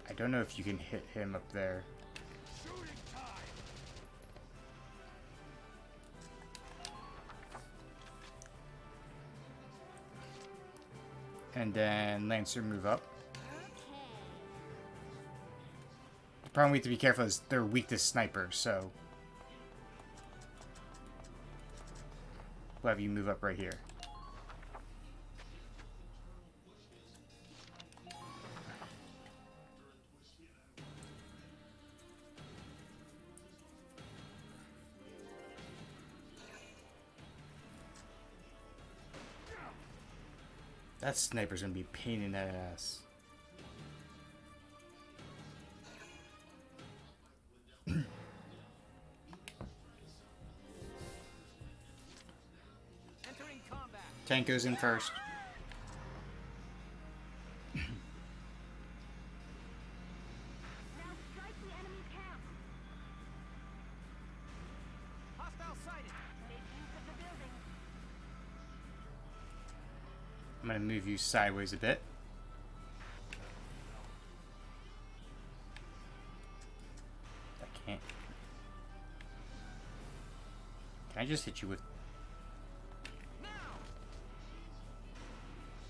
I don't know if you can hit him up there. And then Lancer move up. The problem we have to be careful is they're weak to sniper, so we'll have you move up right here. That sniper's gonna be a pain in that ass. Tank goes in first. Now strike the enemy camp. Hostile sighted. Make use of the building. I'm gonna move you sideways a bit. I can't. Can I just hit you with...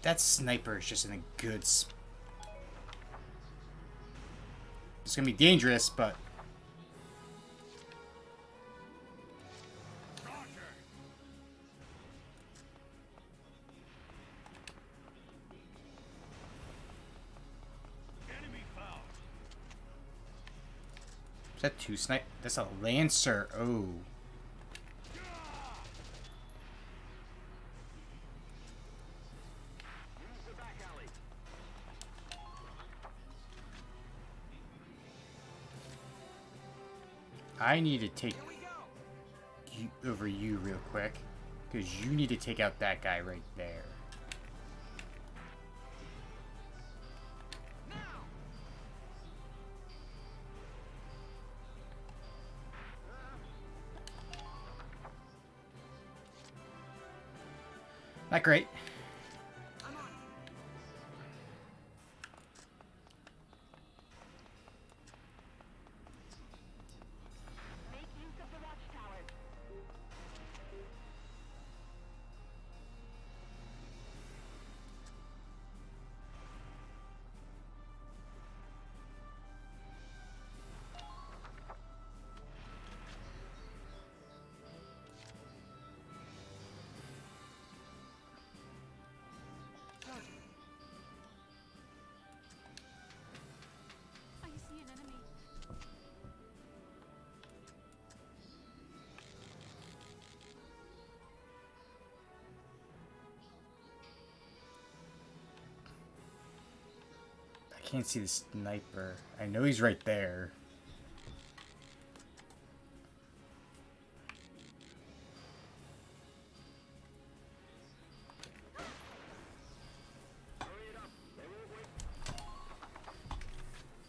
That sniper is just in a good It's gonna be dangerous, but... Is that two snipe? That's a Lancer. Oh. I need to take you over you real quick, because you need to take out that guy right there. Not great. Make use of the watchtower. I see an enemy. I can't see the sniper. I know he's right there.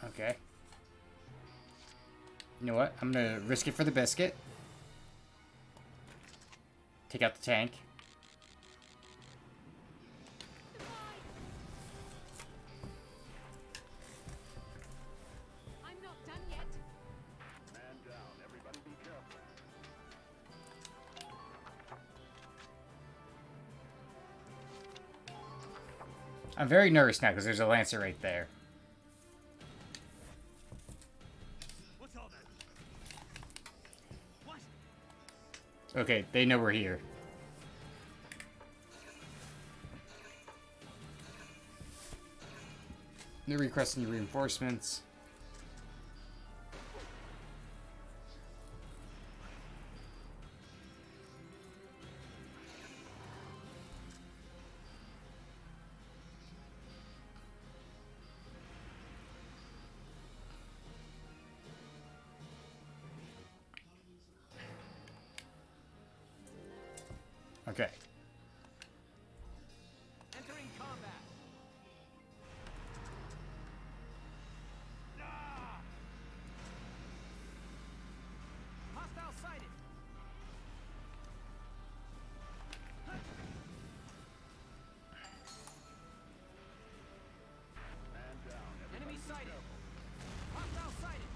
Okay. You know what? I'm gonna risk it for the biscuit. Take out the tank. I'm not done yet. Man down. Everybody be careful. I'm very nervous now because there's a Lancer right there. What's all that? What? Okay, they know we're here. They're requesting reinforcements. Okay. Entering combat. Hostile sighted. Man down. Enemy sighted. Hostile sighted.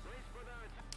Brace for their attack.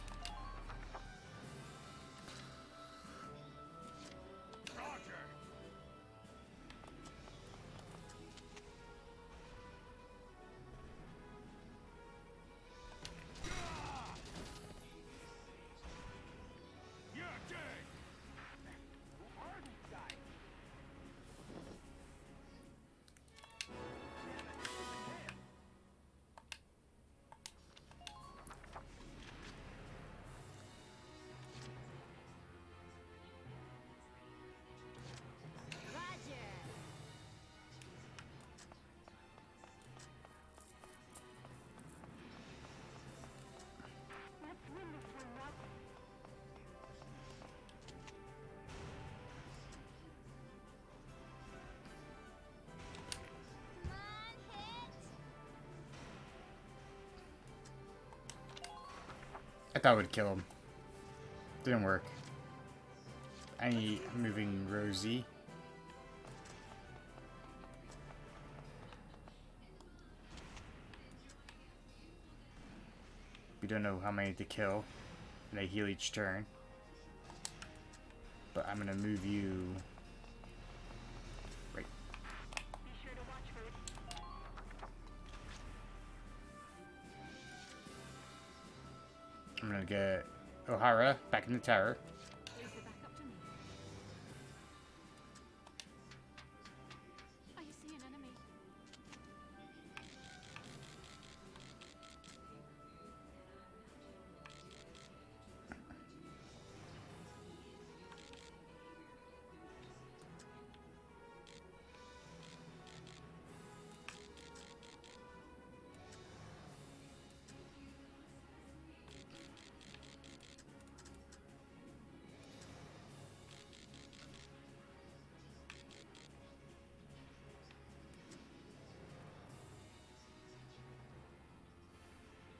I thought it would kill him. Didn't work. I need moving Rosie. We don't know how many to kill. And they heal each turn. But I'm gonna move you right. I'm gonna get O'Hara back in the tower. Leave the backup to me. I see an enemy.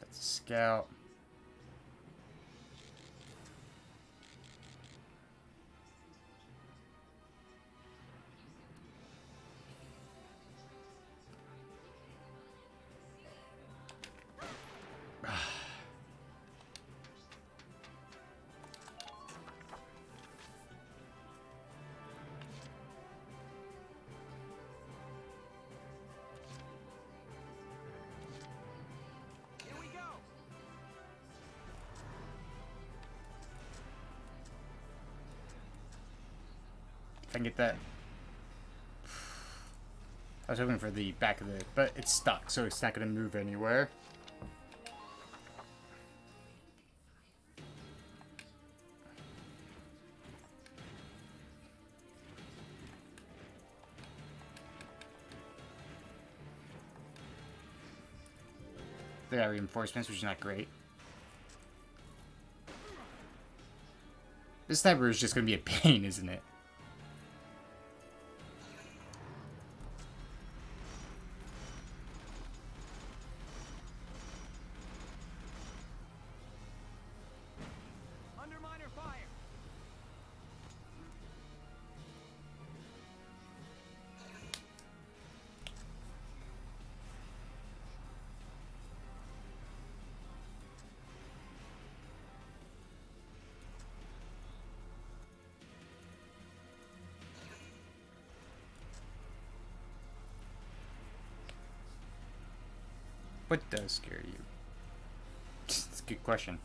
That's a scout. Here we go! If I can get that. I was hoping for the back of the, but it's stuck, so it's not going to move anywhere. They got reinforcements, which is not great. This sniper is just going to be a pain, isn't it? Underminer fire! What does scare you? It's a good question.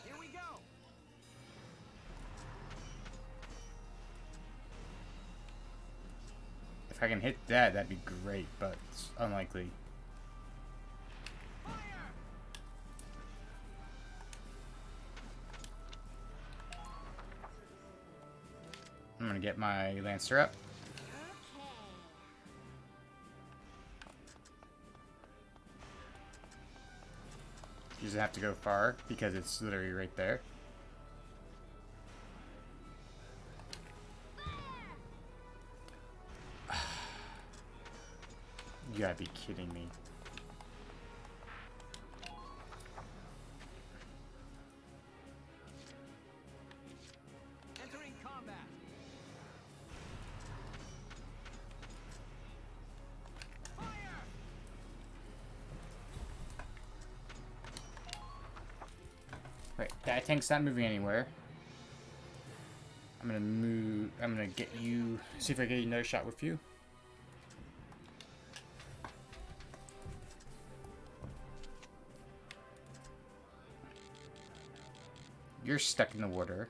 Here we go! If I can hit that, that'd be great, but it's unlikely. Fire! I'm gonna get my Lancer up. You doesn't have to go far because it's literally right there. You gotta be kidding me. Entering combat! Fire! Right, that tank's not moving anywhere. I'm gonna move. I'm gonna get you. See if I get another shot with you. You're stuck in the water.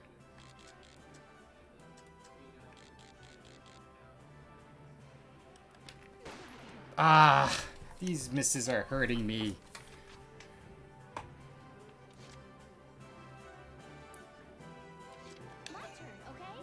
Ah, these misses are hurting me. My turn, okay?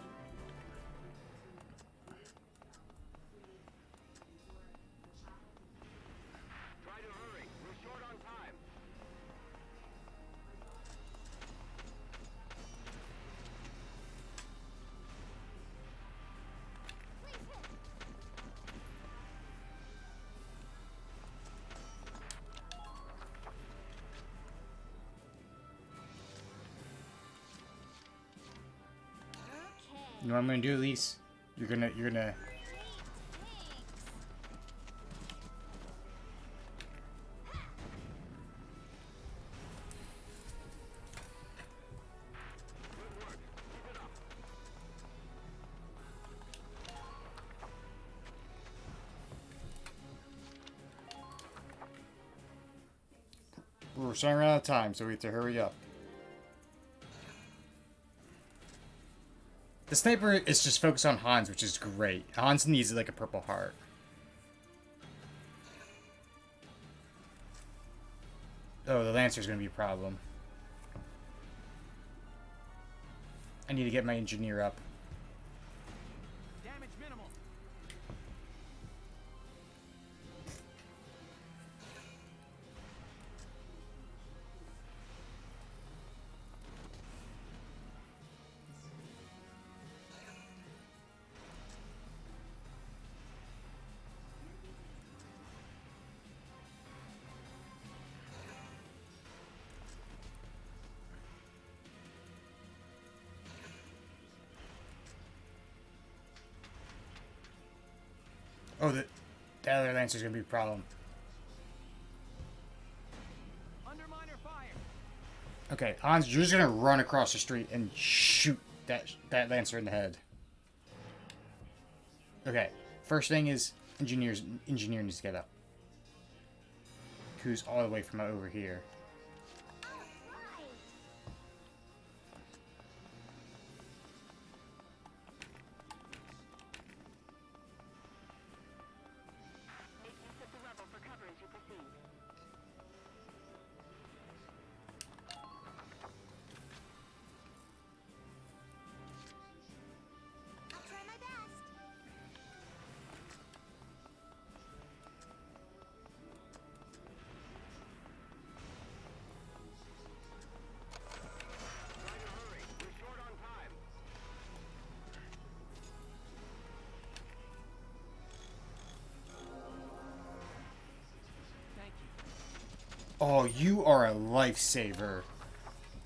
You know what I'm gonna do, Elise? You're gonna. We're starting out of time, so we have to hurry up. The sniper is just focused on Hans, which is great. Hans needs like a purple heart. Oh, the Lancer's gonna be a problem. I need to get my engineer up. Damage minimal. Oh, the other Lancer's gonna be a problem. Underminer fire. Okay, Hans, you're just gonna run across the street and shoot that Lancer in the head. Okay, first thing is engineer needs to get up. Who's all the way from over here? I'll try my best. Thank you. Oh, you are a lifesaver.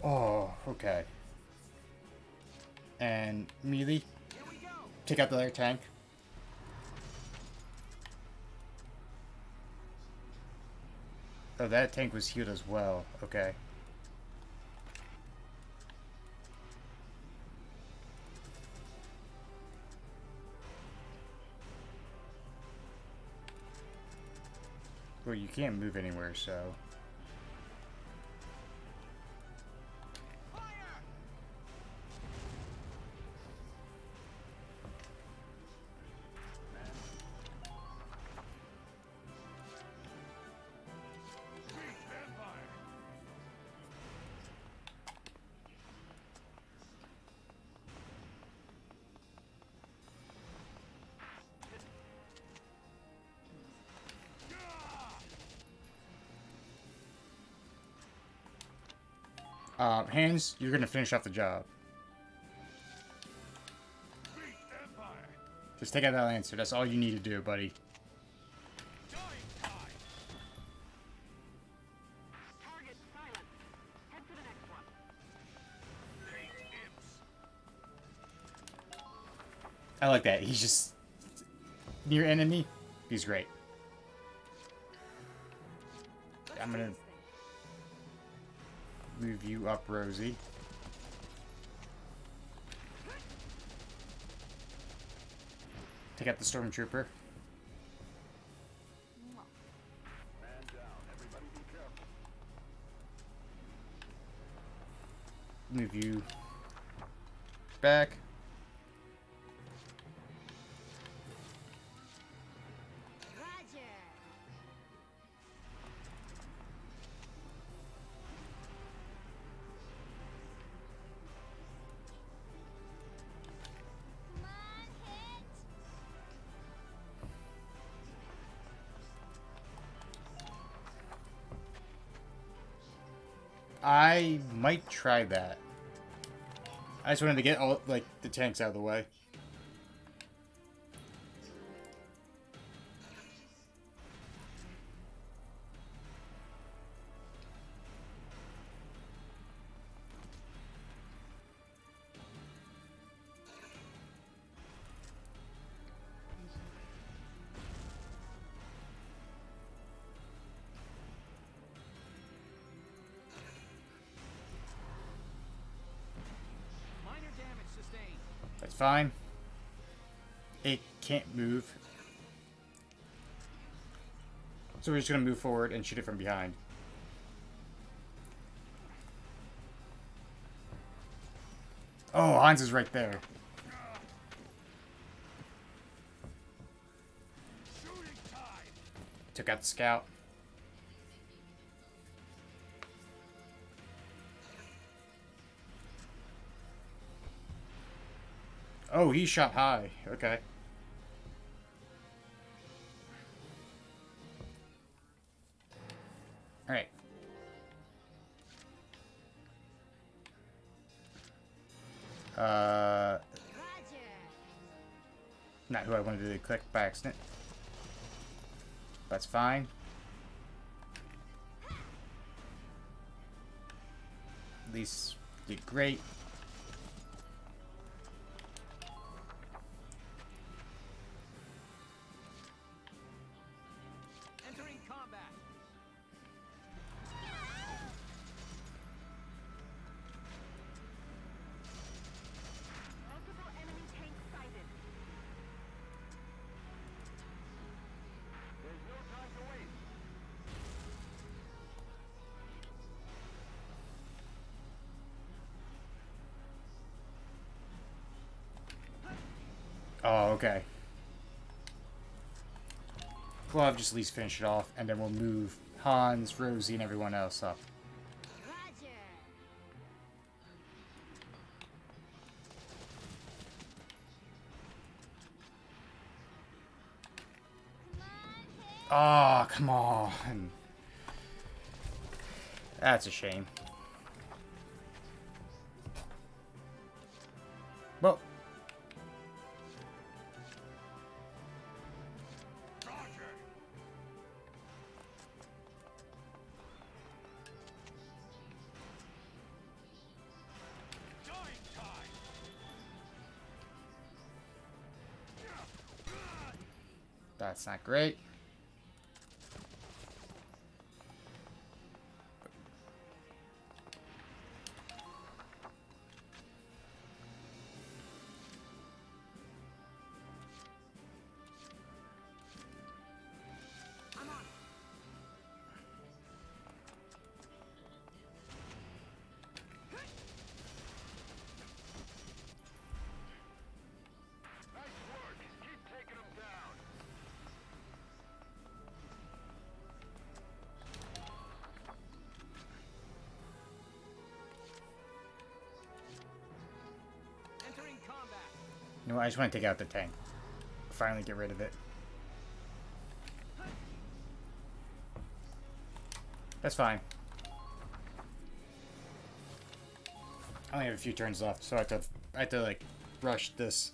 Oh, okay. And melee, Here we go. take out the other tank. Oh, that tank was healed as well. Okay. Well, you can't move anywhere, so... Fire! Beat Vampire! Hands, you're gonna finish off the job. Beat Empire! Just take out that Lancer. That's all you need to do, buddy. Dying time! Target silence. Head to the next one. Hate imps! I like that. He's just... near enemy. He's great. I'm gonna move you up, Rosie. Take out the Stormtrooper. Man down, everybody be careful. Move you back. Roger. Come on, hit. I might try that. I just wanted to get all like the tanks out of the way. That's fine. It can't move. So we're just gonna move forward and shoot it from behind. Oh, Hans is right there. Took out the scout. Oh, he shot high. Okay. Alright. Not who I wanted to click by accident. That's fine. At least did great. Entering combat. Multiple enemy tanks sighted. There's no time to waste. Oh, okay. We'll have just at least finish it off, and then we'll move Hans, Rosie, and everyone else up. Roger. Oh, come on. That's a shame. Well. That's not great. Entering combat. You know what? I just want to take out the tank. Finally get rid of it. That's fine. I only have a few turns left, so I have to like rush this.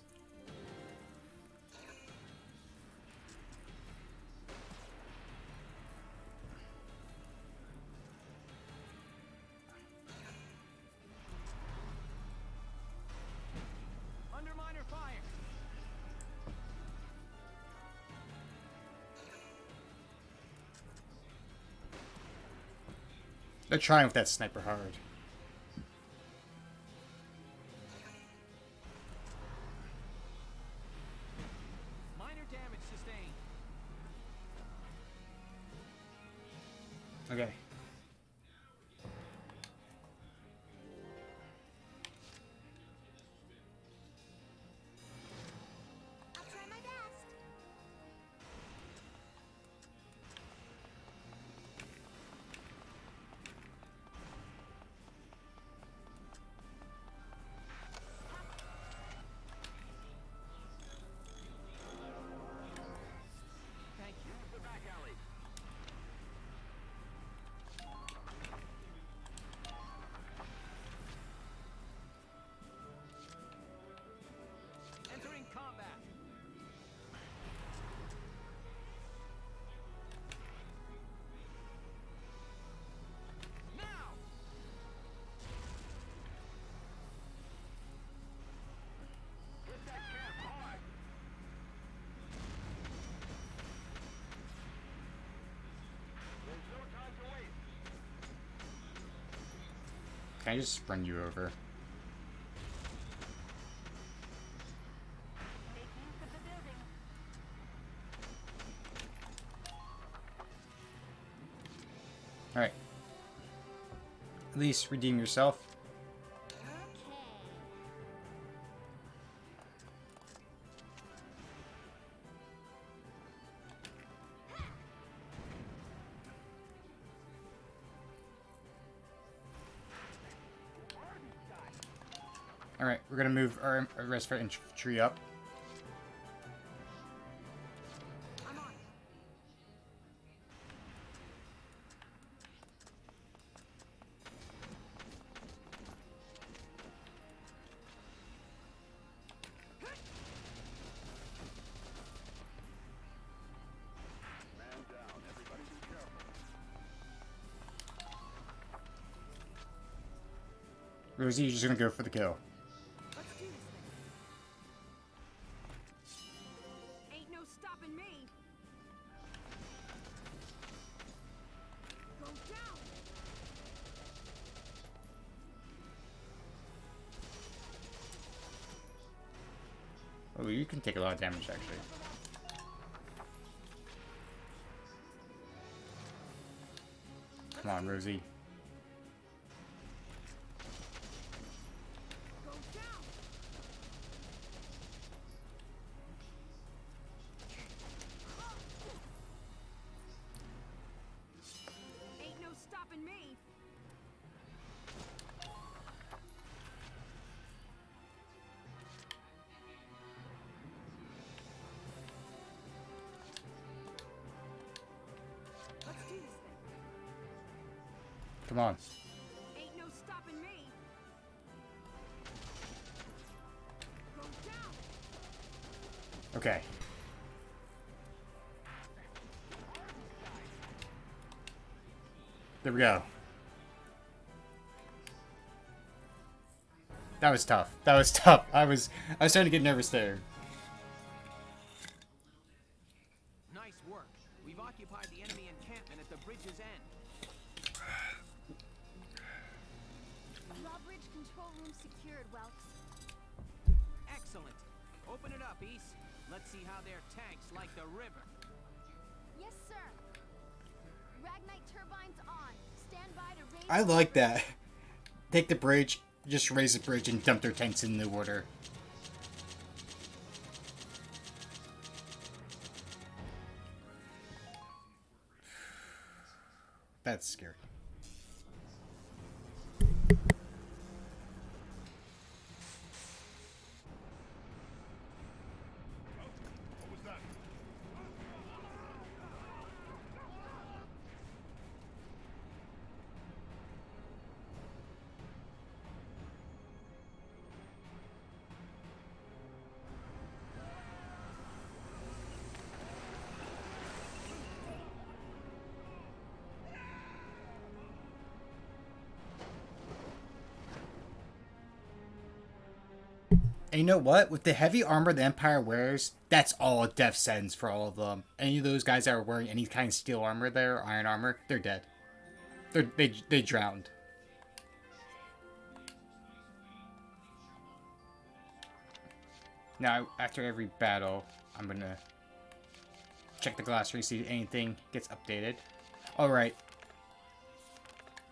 Under minor fire. They're trying with that sniper hard. Minor damage sustained. Okay. I'll try my best. Thank you. The back alley. Entering combat. Now. Hit that camp hard. There's no time to waste. Can I just run you over? Alright. At least redeem yourself. Alright, we're gonna move our rest of our infantry up. Rosie, you're just gonna go for the kill. Let's do this thing. Ain't no stopping me. Go down. Oh, you can take a lot of damage, actually. Come on, Rosie. Go down. Ain't no stopping me. Let's do this thing. Come on. Ain't no stopping me. Go down. Okay. There we go. That was tough. That was tough. I was starting to get nervous there. Nice work. We've occupied the enemy encampment at the bridge's end. Drawbridge control room secured, Welks. Excellent. Open it up, East. Let's see how their tanks like the river. Yes, sir. Ragnite turbines on. Stand by to raise. I like that. Take the bridge, just raise the bridge and dump their tanks in the water. That's scary. What was that? And you know what? With the heavy armor the Empire wears, that's all a death sentence for all of them. Any of those guys that are wearing any kind of steel armor there, iron armor, they're dead. They drowned. Now, after every battle, I'm gonna check the glossary, see if anything gets updated. Alright.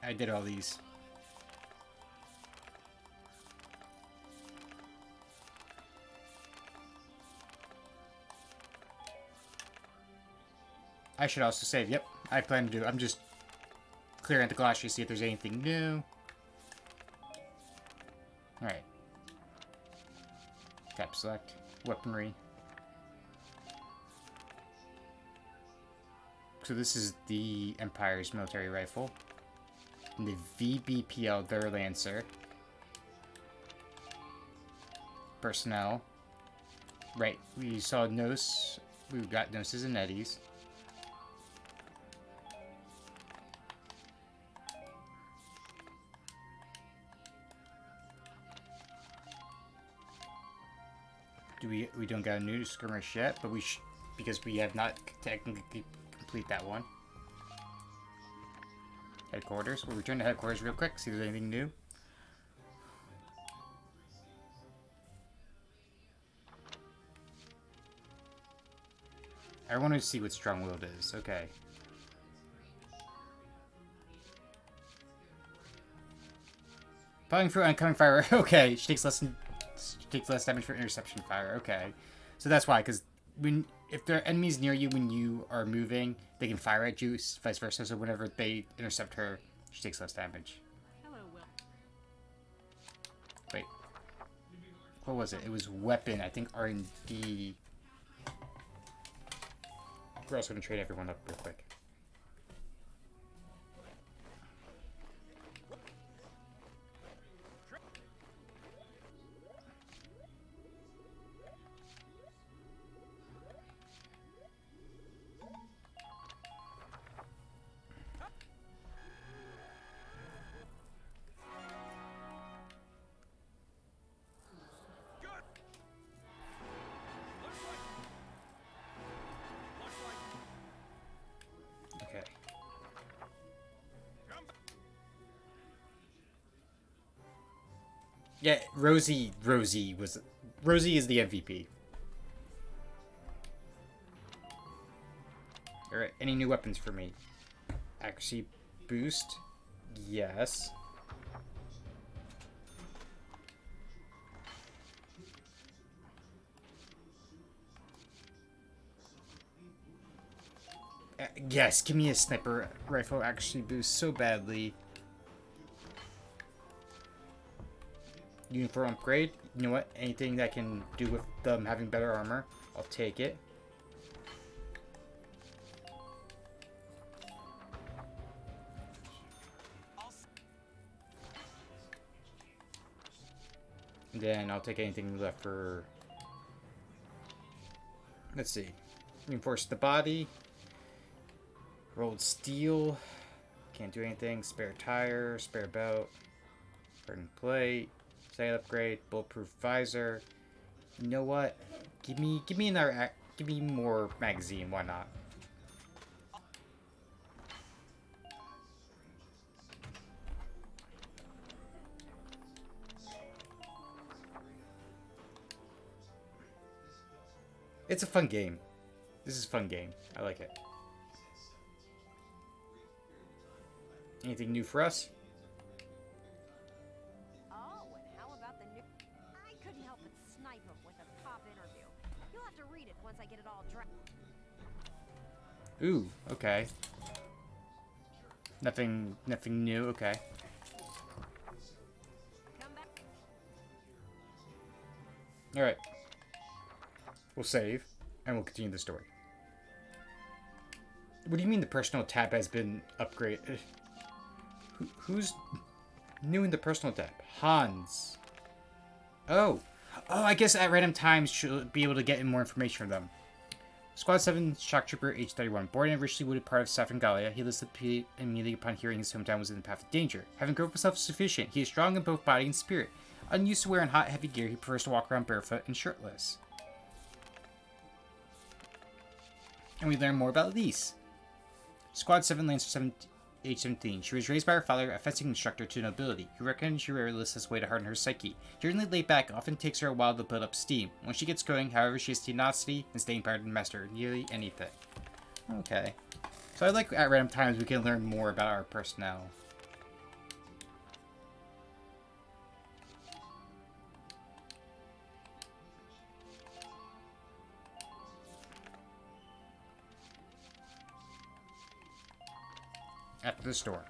I did all these. I should also save. Yep, I plan to do. I'm just clearing the glossary, see if there's anything new. Alright. Tap select. Weaponry. So this is the Empire's military rifle. And the VBPL, their Lancer. Personnel. Right, we saw Nos. We got Noses and Eddies. We don't got a new skirmish yet, but we because we have not technically complete that one. Headquarters. We'll return to headquarters real quick, see if there's anything new. I want to see what strong-willed is. Okay. Plowing through oncoming fire. Okay, she takes less damage for interception fire. Okay, so that's why. Because if there are enemies near you when you are moving, they can fire at you. Vice versa. So whenever they intercept her, she takes less damage. Hello, Will. Wait, what was it? It was weapon. I think R&D. We're also gonna trade everyone up real quick. Okay. Yeah, Rosie is the MVP. Alright, any new weapons for me? Accuracy boost? Yes. Yes, give me a sniper rifle accuracy boost so badly. Uniform upgrade. You know what? Anything that can do with them having better armor, I'll take it. And then I'll take anything left for... Let's see. Reinforce the body. Rolled steel. Can't do anything. Spare tire. Spare belt. Burning plate. Sight upgrade. Bulletproof visor. You know what? Give me another. Give me more magazine. Why not? It's a fun game. This is a fun game. I like it. Anything new for us? Oh, and how about the new... I couldn't help but snipe him with a top interview. You'll have to read it once I get it all dry. Ooh, okay. Nothing new, okay. Come back. Alright. We'll save, and we'll continue the story. What do you mean the personal tab has been upgraded? Who's new in the personal tab? Hans. Oh, I guess at random times she'll be able to get more information from them. Squad 7 Shock Trooper, age 31. Born in a richly wooded part of Saffron Gallia, he listed immediately upon hearing his hometown was in the path of danger. Having grown up self-sufficient, he is strong in both body and spirit. Unused to wearing hot, heavy gear, he prefers to walk around barefoot and shirtless. And we learn more about Lise. Squad 7 Lancer, age 17. She was raised by her father, a fencing instructor, to nobility, who reckoned she rarely his way to harden her psyche. Generally laid back, often takes her a while to build up steam. When she gets going, however, she has tenacity and staying power to master nearly anything. Okay. So I like at random times we can learn more about our personnel. At the store.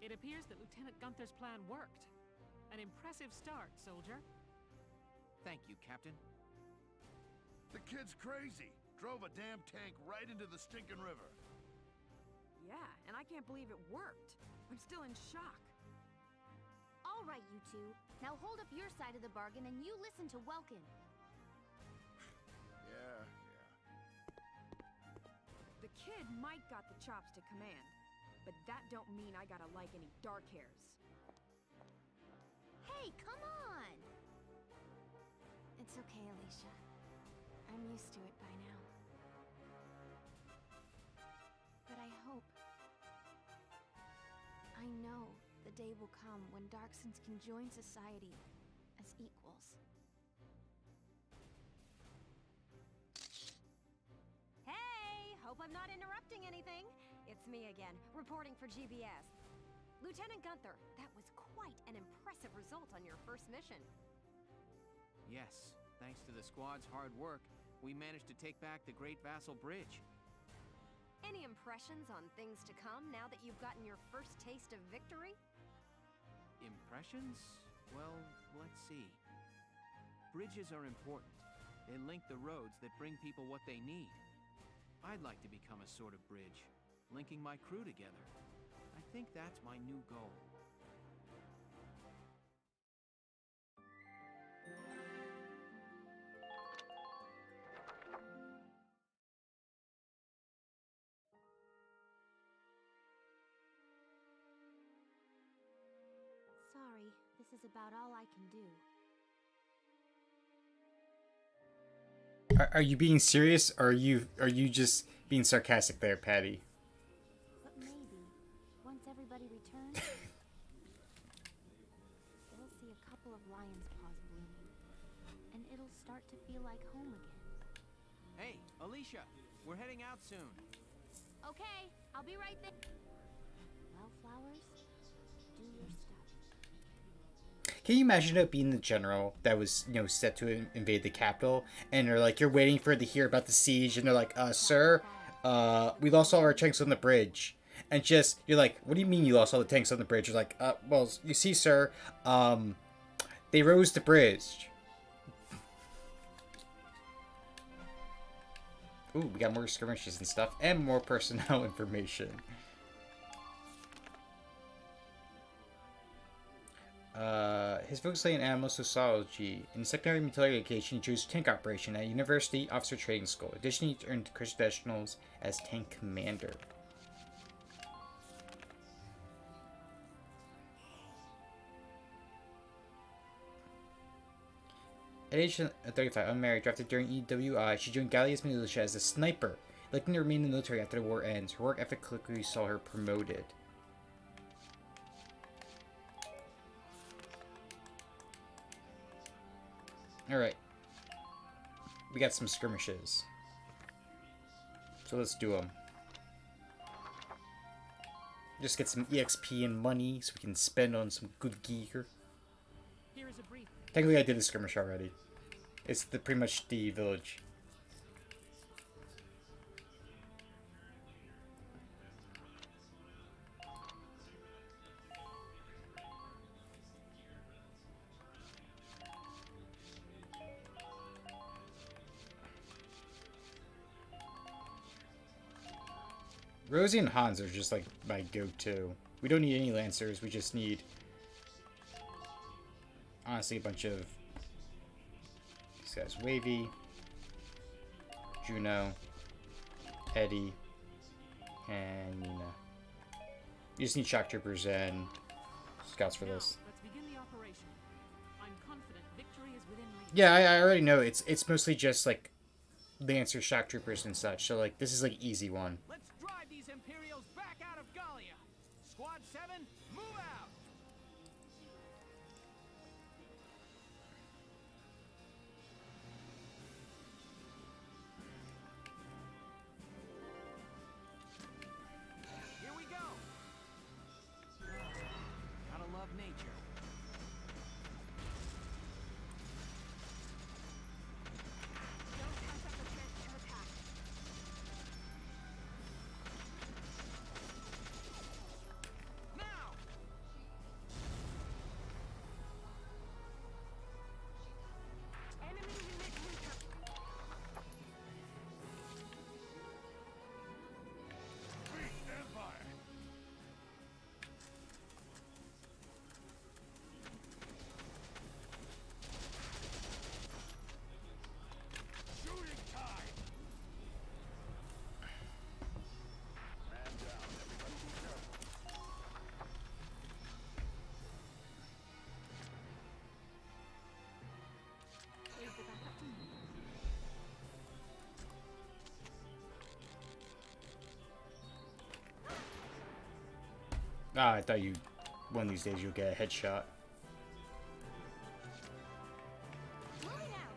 It appears that Lieutenant Gunther's plan worked. An impressive start, soldier. Thank you, Captain. The kid's crazy. Drove a damn tank right into the stinking river. Yeah, and I can't believe it worked. I'm still in shock. All right, you two. Now hold up your side of the bargain and you listen to Welkin. Yeah. The kid might got the chops to command, but that don't mean I gotta like any dark hairs. Hey, come on! It's okay, Alicia. I'm used to it by now. But I hope... I know the day will come when Darksons can join society as equals. Hope I'm not interrupting anything. It's me again, reporting for GBS. Lieutenant Gunther, that was quite an impressive result on your first mission. Yes, thanks to the squad's hard work, we managed to take back the Great Vassal Bridge. Any impressions on things to come now that you've gotten your first taste of victory? Impressions? Well, let's see. Bridges are important. They link the roads that bring people what they need. I'd like to become a sort of bridge, linking my crew together. I think that's my new goal. Sorry, this is about all I can do. Are you being serious, or are you just being sarcastic there, Patty? But maybe, once everybody returns, they'll see a couple of lion's paws blooming, and it'll start to feel like home again. Hey, Alicia, we're heading out soon. Okay, I'll be right there. Well, flowers, do your stuff. Can you imagine it being the general that was, set to invade the capital, and they're like, you're waiting for to hear about the siege, and they're like, sir, we lost all our tanks on the bridge. And just, you're like, what do you mean you lost all the tanks on the bridge? You're like, well, you see, sir, they rose the bridge. Ooh, we got more skirmishes and stuff, and more personnel information. His focus lay in animal sociology. In secondary military education, he chose tank operation at University Officer Training School. Additionally, he earned credentials as tank commander. At age 35, unmarried, drafted during EWI, she joined Gallia's militia as a sniper. Electing to remain in the military after the war ends, her work ethic quickly saw her promoted. Alright. We got some skirmishes. So let's do them. Just get some EXP and money so we can spend on some good gear. Here is a brief. Technically I did the skirmish already. It's pretty much the village. Rosie and Hans are just like my go-to. We don't need any Lancers, we just need, honestly, a bunch of these guys. Wavy, Juno, Eddie, and Nina. You just need shock troopers and scouts for this. Let's begin the operation. I'm confident victory is within reach. Yeah, I already know. It's mostly just like Lancer, shock troopers, and such. So like this is like easy one. Let's drive these Imperials back out of Gallia. Squad 7, move out. Here we go. Gotta love nature. Don't mess up the chance to attack. Now! Enemy unit neutral. Beat Empire! Shooting time! Man down, everybody be careful. Here's the backup team. Ah, I thought one of these days you'll get a headshot. Moving out.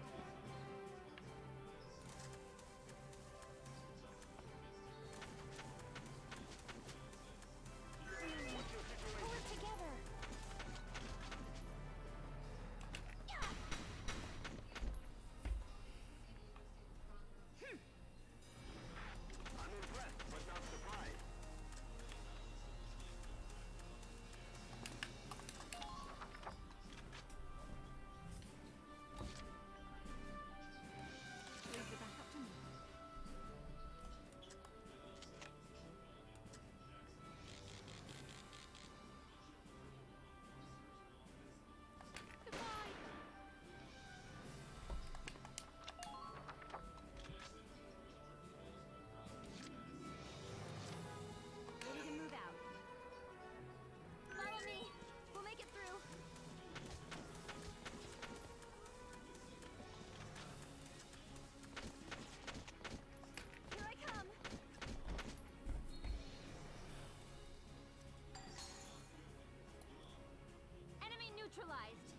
neutralized.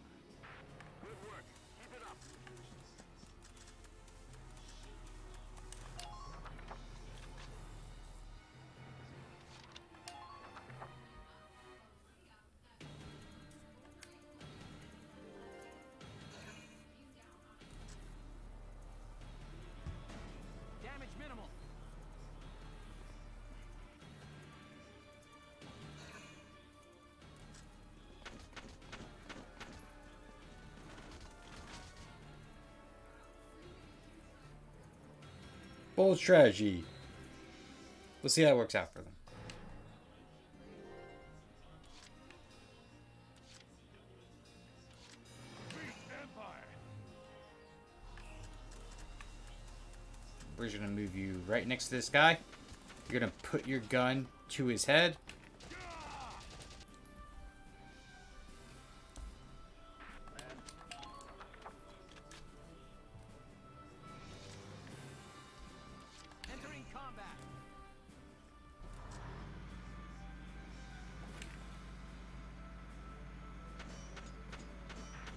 Good work. Keep it up. Damage minimal. Bold strategy. We'll see how it works out for them. We're just gonna move you right next to this guy. You're gonna put your gun to his head. Entering combat.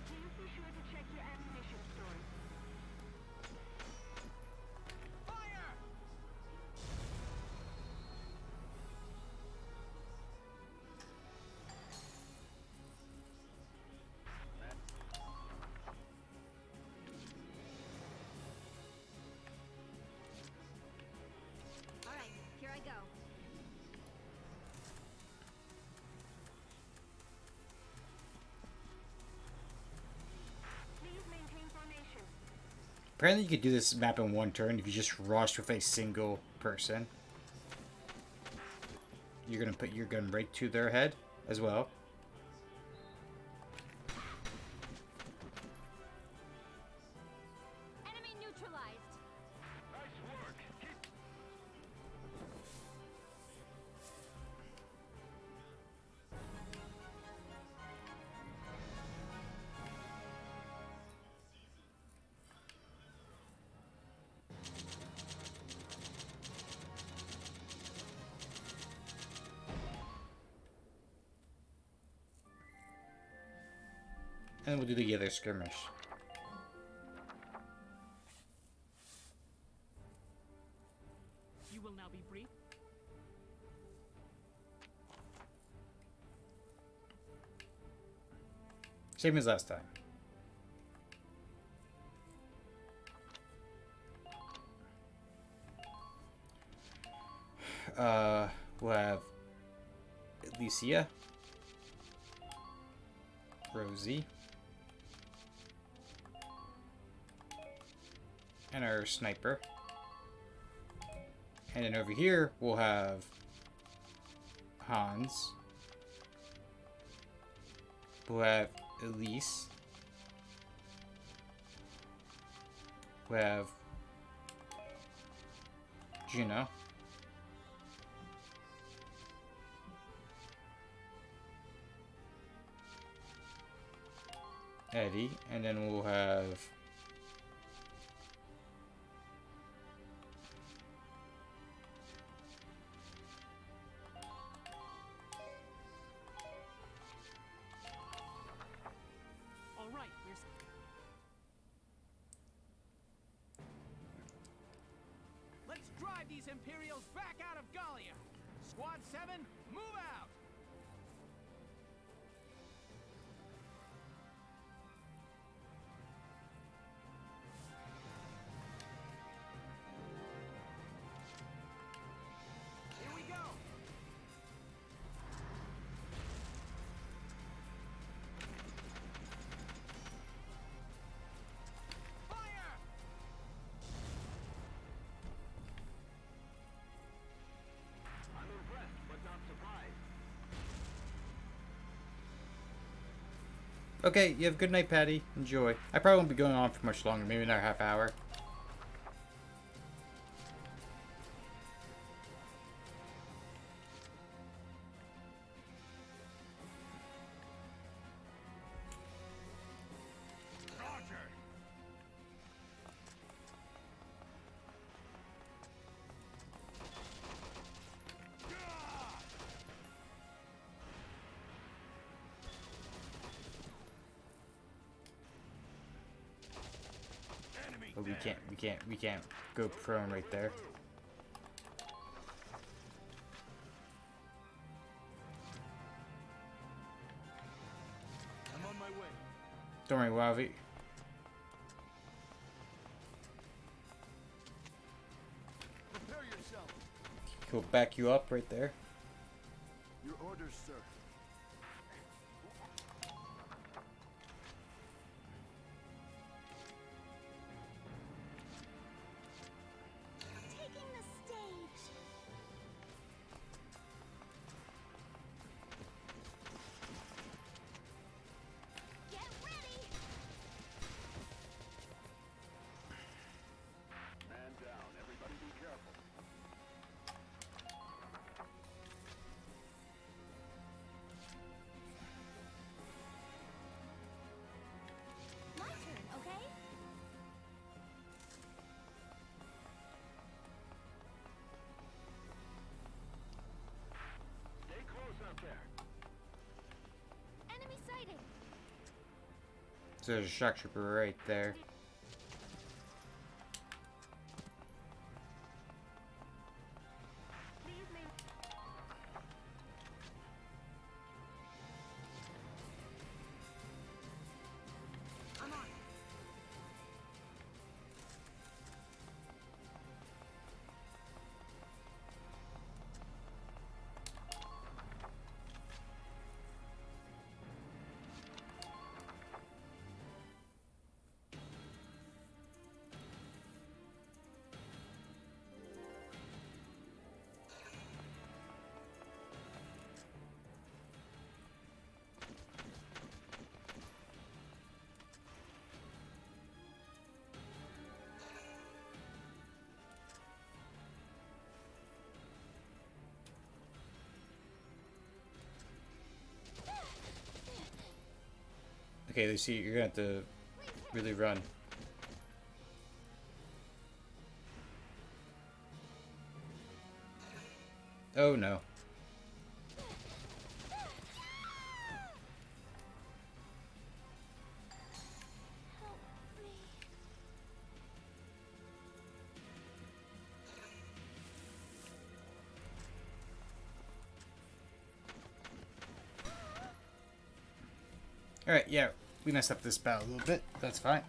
Please be sure to check your ammunition stores. Fire! All right, here I go. Please maintain formation. Apparently you could do this map in one turn if you just rush with a single person. You're gonna put your gun right to their head as well. Enemy neutralized. Nice work. Keep... And we'll do the other skirmish. You will now be brief. Same as last time. We'll have Alicia, Rosie, and our sniper. And then over here, we'll have Hans. We'll have Elise. We'll have Juno. Eddie. And then we'll have All right, we're Let's drive these Imperials back out of Gallia. Squad 7, move out. Here we go. Fire! I'm impressed, but not surprised. Okay, you have a good night, Patty. Enjoy. I probably won't be going on for much longer, maybe another half hour. Roger! But we can't go prone right there. I'm on my way. Don't worry, Wavi. Prepare yourself. He'll back you up right there. Your orders, sir. Taking the stage. Get ready. Man down. Everybody be careful. My turn, okay? Stay close out there. Enemy sighted. So there's a shock trooper right there. Leave me. I'm on. Okay, they see you're gonna have to really run. Oh no. Help me. Alright, yeah, we messed up this battle a little bit. That's fine.